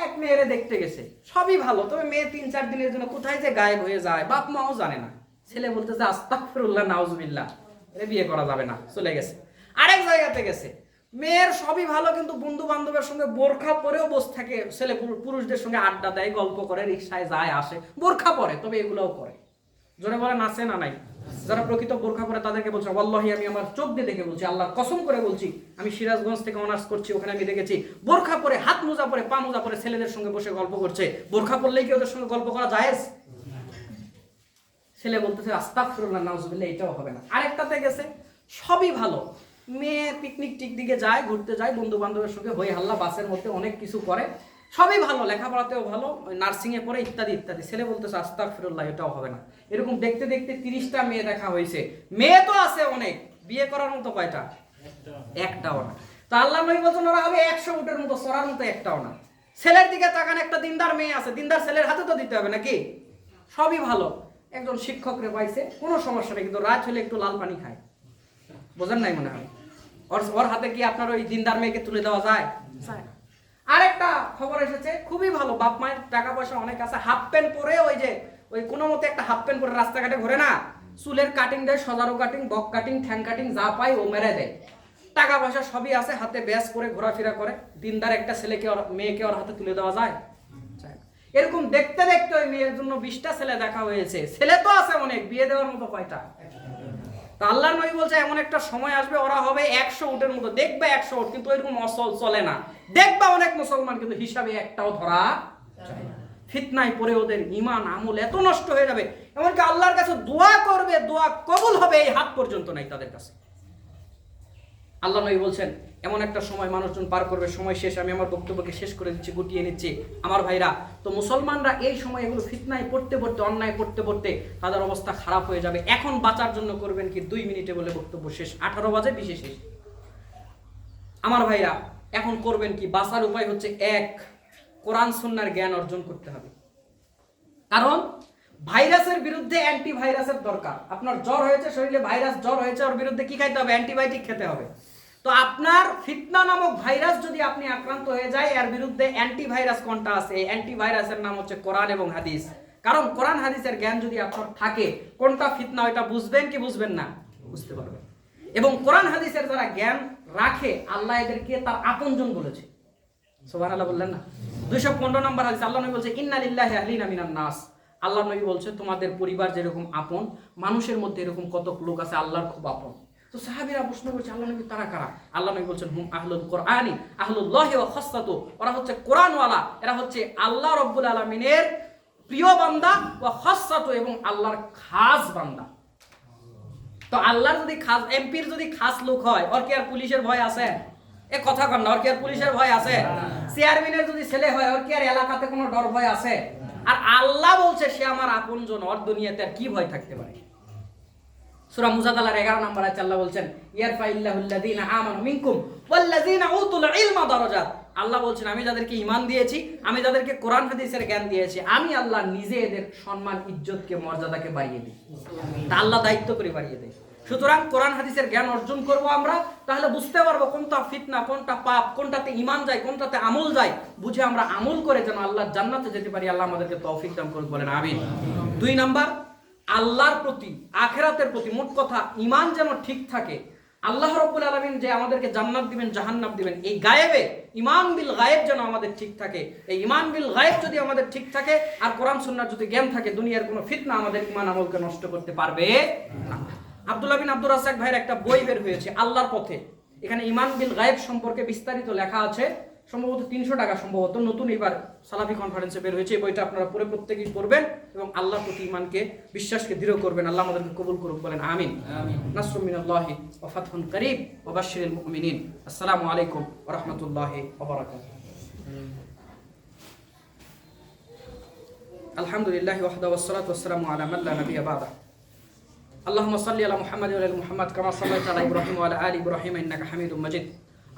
এক মেয়েরে দেখতে গেছে, সবই ভালো, তবে মেয়ে 3-4 দিনের জন্য কোথায় যে গায়েব হয়ে যায় বাপ মাও জানে না। ছেলে বলতেছে আস্তাগফিরুল্লাহ নাউজুবিল্লাহ, এর বিয়ে করা যাবে না, চলে গেছে। আরেক জায়গাতে গেছে, মেয়ের সবই ভালো, কিন্তু বন্ধু বান্ধবের সঙ্গে বোরখা পরেও বসে থাকে। ছেলে পুরুষদের সঙ্গে আড্ডা দেয়, গল্প করে, রিকশায় যায় আসে, বোরখা পরে, তবে এগুলোও করে। জোরে বলে নাচে না নাই? যারা প্রকৃত বোরখা পরে তাদেরকে বলছে ওয়াল্লাহি আমি আমার চোখ দিয়ে দেখে বলছি, আল্লাহর কসম করে বলছি, আমি সিরাজগঞ্জ থেকে অনার্স করছি, ওখানে আমি দেখেছি বোরখা পরে, হাত মোজা পরে, পা মোজা পরে ছেলেদের সঙ্গে বসে গল্প করছে। বোরখা পরলেই কি ওদের সঙ্গে গল্প করা জায়েজ? ছেলে বলতেছে আস্তাগফিরুল্লাহ নাউজুবিল্লাহ, এটাও হবে না। আরেকটাতে গেছে, সবই ভালো, মেয়ে পিকনিক দিকে যায়, ঘুরতে যায়, বন্ধু বান্ধবের সঙ্গে হই হাল্লা, বাসের মধ্যে অনেক কিছু করে, সবই ভালো, লেখাপড়াতেও ভালো, নার্সিং এ পড়ে, ইত্যাদি ইত্যাদি। ছেলে বলতেছে আস্তাগফিরুল্লাহ, এটাও হবে না। এরকম দেখতে দেখতে 30টা মেয়ে দেখা হয়েছে, মেয়ে তো আছে অনেক, বিয়ে করার মতো কয়টা? একটাও না। তো আল্লাহ নবী বলেন ওরা হবে 100 উটের মতো, সরার মতো একটাও না। ছেলের দিকে তাকান, একটা দিনদার মেয়ে আছে, দিনদার ছেলের হাতে তো দিতে হবে নাকি? সবই ভালো, একজন শিক্ষক রে পাইছে, কোনো সমস্যা নেই, কিন্তু রাত হলে একটু লাল পানি খায়। বোঝেন নাই মনে হয়? ওর হাতে কি আপনার ওই দিনদার মেয়েকে তুলে দেওয়া যায়? আরেকটা খবর এসেছে, খুবই ভালো, বাপ মায়ের টাকা পয়সা অনেক আছে, হাফ প্যান্ট পরে ওই কোনো মতে একটা হাফ প্যান্ট পরে রাস্তাঘাটে ঘোরে না, চুলের কাটিং দেয়, সজারু কাটিং, বক কাটিং, ঠ্যাং কাটিং, যা পায় ও মেরে দেয়, টাকা পয়সা সবই আছে, হাতে ব্যাস করে ঘোরাফেরা করে। দিনদার একটা ছেলেকে মেয়েকে ওর হাতে তুলে দেওয়া যায়? এরকম দেখতে দেখতে ওই মেয়ের জন্য 20টা ছেলে দেখা হয়েছে, ছেলে তো আছে অনেক, বিয়ে দেওয়ার মতো কয়টা? তা আল্লাহ নবী বলছে এমন একটা সময় আসবে ওরা হবে 100 উটের মতো, দেখবে 100 উট, কিন্তু এরকম অসল চলে না। দেখবা অনেক মুসলমান, কিন্তু হিসাবে একটাও ধরা যায় না। ফিতনায় পড়ে ওদের ঈমান আমল এত নষ্ট হয়ে যাবে, এমনকি আল্লাহর কাছে দোয়া করবে, দোয়া কবুল হবে এই হাত পর্যন্ত নাই তাদের কাছে। আল্লাহ নবী বলছেন এমন একটা সময় মানুষজন পার করবে, সময় শেষ, আমি আমার বক্তব্যকে শেষ করে দিচ্ছি, গুটিয়ে নিচ্ছি। আমার ভাইরা, তো মুসলমানরা এই সময় এগুলো ফিতনায় পড়তে পড়তে, অন্যায় পড়তে পড়তে তাদের অবস্থা খারাপ হয়ে যাবে। এখন বাঁচার জন্য করবেন কি? 2 মিনিটে বলে বক্তব্য শেষ, 18 বাজে, বিশেষ শেষ। আমার ভাইরা, এখন করবেন কি? বাঁচার উপায় হচ্ছে এক, কোরআন সুন্নাহর জ্ঞান অর্জন করতে হবে। কারণ ভাইরাসের বিরুদ্ধে অ্যান্টিভাইরাসের দরকার। আপনার জ্বর হয়েছে, শরীরে ভাইরাস জ্বর হয়েছে, ওর বিরুদ্ধে কি খাইতে হবে? অ্যান্টিবায়োটিক খেতে হবে। তো আপনার ফিতনা নামক ভাইরাস যদি আপনি আক্রান্ত হয়ে যায়, এর বিরুদ্ধে অ্যান্টিভাইরাস কোনটা আছে? এই অ্যান্টিভাইরাসের নাম হচ্ছে কোরআন এবং হাদিস। কারণ কোরআন হাদিসের জ্ঞান যদি আপনার থাকে, কোনটা ফিতনা ওইটা বুঝবেন কি বুঝবেন না? বুঝতে পারবেন। এবং কোরআন হাদিসের যারা জ্ঞান রাখে, আল্লাহ এদেরকে তার আপনজন বলেছে। সুবহানাল্লাহ বললেন না? 215 নম্বর হাদিস, আল্লাহ নবী বলছে ইন্না লিল্লাহি আহলিনা মিনান নাস। আল্লাহ নবী বলছে তোমাদের পরিবার যেরকম আপন, মানুষের মধ্যে এরকম কত লোক আছে আল্লাহর খুব আপন। তো সাহাবীরা প্রশ্ন করছে আল্লাহ নবী তারা কারা? আল্লাহ নবী বলছেন হুম আহলুল কোরআনি আহলুল্লাহি ওয়া খাসসাতু, ওরা হচ্ছে কোরআনওয়ালা, এরা হচ্ছে আল্লাহ রাব্বুল আলামিনের প্রিয় বান্দা, ওয়া খাসসাতু এবং আল্লাহর খাস বান্দা। তো আল্লাহর যদি খাস, এমপির যদি খাস লোক হয়, ওর কি আর পুলিশের ভয় আছে? এ কথা কন না, ওর কি আর পুলিশের ভয় আছে? চেয়ারম্যানের যদি ছেলে হয়, ওর কি আর এলাকাতে কোনো ডর ভয় আছে? আর আল্লাহ বলছে সে আমার আপনজন, ওর দুনিয়াতে আর কি ভয় থাকতে পারে? সূরা মুজাদালার 11 নম্বর আয়াতে আল্লাহ বলছেন ইয়ারফাইল্লাহুল্লাযীনা আমানু মিনকুম ওয়াল্লাযীনা উতুল ইলমা দারাজাত। আল্লাহ বলছেন আমি যাদেরকে ঈমান দিয়েছি, আমি যাদেরকে কোরআন হাদিসের জ্ঞান দিয়েছি, আমি আল্লাহ নিজে এদের সম্মান, ইজ্জতকে, মর্যাদাকে বাড়িয়ে দিই। তা আল্লাহ দায়িত্ব করে বাড়িয়ে দেয়। সুতরাং কোরআন হাদিসের জ্ঞান অর্জন করব আমরা, তাহলে বুঝতে পারবো কোনটা ফিতনা, কোনটা পাপ, কোনটাতে ঈমান যায়, কোনটাতে আমল যায়, বুঝে আমরা আমল করে যেন আল্লাহর জান্নাতে যেতে পারি। আল্লাহ আমাদেরকে তৌফিক দান করুন, বলেন আমিন। 2 নাম্বার, আল্লাহর প্রতি, আখিরাতের প্রতি, মোট কথা ঈমান যেন ঠিক থাকে। আল্লাহ রাব্বুল আলামিন যে আমাদেরকে জান্নাত দিবেন, জাহান্নাম দিবেন, এই গায়েবে ঈমান বিল গায়েব যেন আমাদের ঠিক থাকে। এই ঈমান বিল গায়েব যদি আমাদের ঠিক থাকে, আর কোরআন সুন্নাহর যদি জ্ঞান থাকে, দুনিয়ার কোনো ফিতনা আমাদের ঈমান আমলকে নষ্ট করতে পারবে না। আব্দুল্লাহ বিন আব্দুর রাজ্জাক ভাইয়ের একটা বই বের হয়েছে আল্লাহর পথে। এখানে ঈমান বিল গায়েব সম্পর্কে বিস্তারিত লেখা আছে, সম্ভবত 300 টাকা, সম্ভবত নতুন এবার সালাফি কনফারেন্সে বের হয়েছে। এই বইটা আপনারা পড়ে প্রত্যেকেই পড়বেন এবং আল্লাহর প্রতি ঈমানকে, বিশ্বাসকে দৃঢ় করবেন। আল্লাহ আমাদেরকে কবুল করুক, বলেন আমিন। নাসরুম মিনাল্লাহি ওয়া ফাতহুন করিব ওয়া বাশশিরিল মুমিনিন। আসসালামু আলাইকুম ওয়া রাহমাতুল্লাহি ওয়া বারাকাতুহু। আলহামদুলিল্লাহি ওয়াহদাহু ওয়াস সালাতু ওয়াস সালামু আলা মান লা নাবিয়্যা বা'দা। اللهم صل على محمد وعلى ال محمد كما صليت على ابراهيم وعلى ال ابراهيم انك حميد مجيد.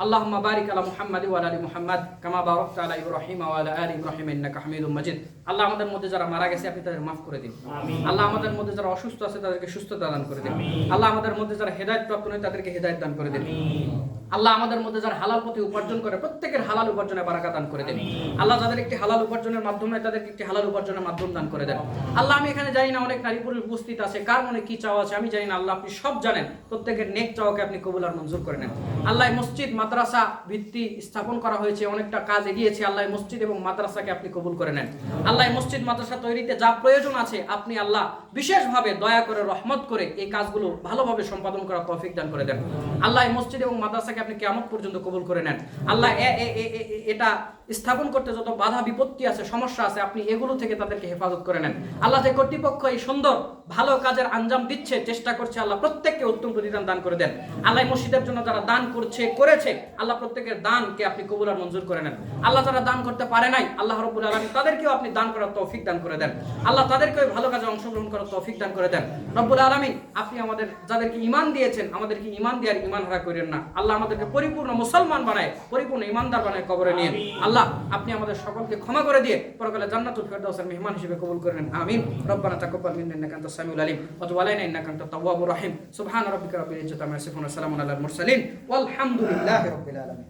اللهم بارك على محمد وعلى ال محمد كما باركت على ابراهيم وعلى ال ابراهيم انك حميد مجيد. আল্লাহ আমাদের মধ্যে যারা মারা গেছে আপনি তাদের মাফ করে দিন। আমিন। আল্লাহ আমাদের মধ্যে যারা অসুস্থ আছে তাদেরকে সুস্থতা দান করে দিন। আমিন। আল্লাহ আমাদের মধ্যে যারা হেদায়েত প্রাপ্ত নয় তাদেরকে হেদায়েত দান করে দিন। আমিন। আল্লাহ আমাদের মধ্যে যারা হালাল পথে উপার্জন করে প্রত্যেকের হালাল উপার্জনে বারাকা দান করে দেন। আল্লাহ যাদের একটি হালাল উপার্জনের মাধ্যম হয় তাদেরকে একটি হালাল উপার্জনের মাধ্যম দান করে দেন। আল্লাহ আমি এখানে জানি না অনেক নারী পুরুষ উপস্থিত আছে, কার মনে কি চাওয়া আছে আমি জানি না, আল্লাহ আপনি সব জানেন। প্রত্যেকের নেক চাওয়াকে আপনি কবুল আর মঞ্জুর করে নেন। আল্লাহ মসজিদ মাদ্রাসা ভিত্তি স্থাপন করা হয়েছে, অনেকটা কাজ এগিয়েছে। আল্লাহ মসজিদ এবং মাদ্রাসাকে আপনি কবুল করে নেন। আল্লাহ মসজিদ মাদ্রাসা তৈরিতে যা প্রয়োজন আছে আপনি আল্লাহ বিশেষভাবে দয়া করে রহমত করে এই কাজগুলো ভালোভাবে সম্পাদন করার তৌফিক দান করে দেন। আল্লাহ মসজিদ এবং মাদ্রাসাকে আপনি কিয়ামত পর্যন্ত কবুল করে নেন। আল্লাহ এটা স্থাপন করতে যত বাধা বিপত্তি আছে, সমস্যা আছে, আপনি এগুলো থেকে তাদেরকে হেফাজত করে নেন। আল্লাহ যে কর্তৃপক্ষ এই সুন্দর ভালো কাজের আঞ্জাম দিচ্ছে, চেষ্টা করছে, আল্লাহ প্রত্যেককে উত্তম প্রতিদান দান করে দেন। আল্লাহ মসজিদের জন্য যারা দান করেছে আল্লাহ প্রত্যেকের দানকে আপনি কবুল আর মঞ্জুর করে নেন। আল্লাহ যারা দান করতে পারে নাই আল্লাহ রাব্বুল আলামিন তাদেরকেও আপনি দান করার তৌফিক দান করে দেন। আল্লাহ তাদেরকেও ভালো কাজে অংশগ্রহণ করার তৌফিক দান করে দেন। রব্বুল আলামিন আপনি আমাদের যাদেরকে ঈমান দিয়েছেন আমাদেরকে ঈমান দিয়ে আর ঈমান হারা করেন না। আল্লাহ আমাদেরকে পরিপূর্ণ মুসলমান বানায়, পরিপূর্ণ ঈমানদার বানায় কবরে নিয়ে। আল্লাহ আপনি আমাদের সকলকে ক্ষমা করে দিয়ে পরকালে জান্নাতুল ফেরদাউসের মেহমান হিসেবে কবুল করে নেন। আমিন। রব্বানা তাকাব্বাল মিন্না ইন্নাকা আনতাস সামিউল আলিম ওয়া তুব আলাইনা ইন্নাকা আনতাত তাওয়াবুর রহিম। সুবহানা রাব্বিকা রাব্বিল ইজ্জাতি আম্মা ইয়াসিফুন ওয়া সালামুন আলাল মুরসালিন ওয়াল হামদুলিল্লাহি রাব্বিল আলামিন।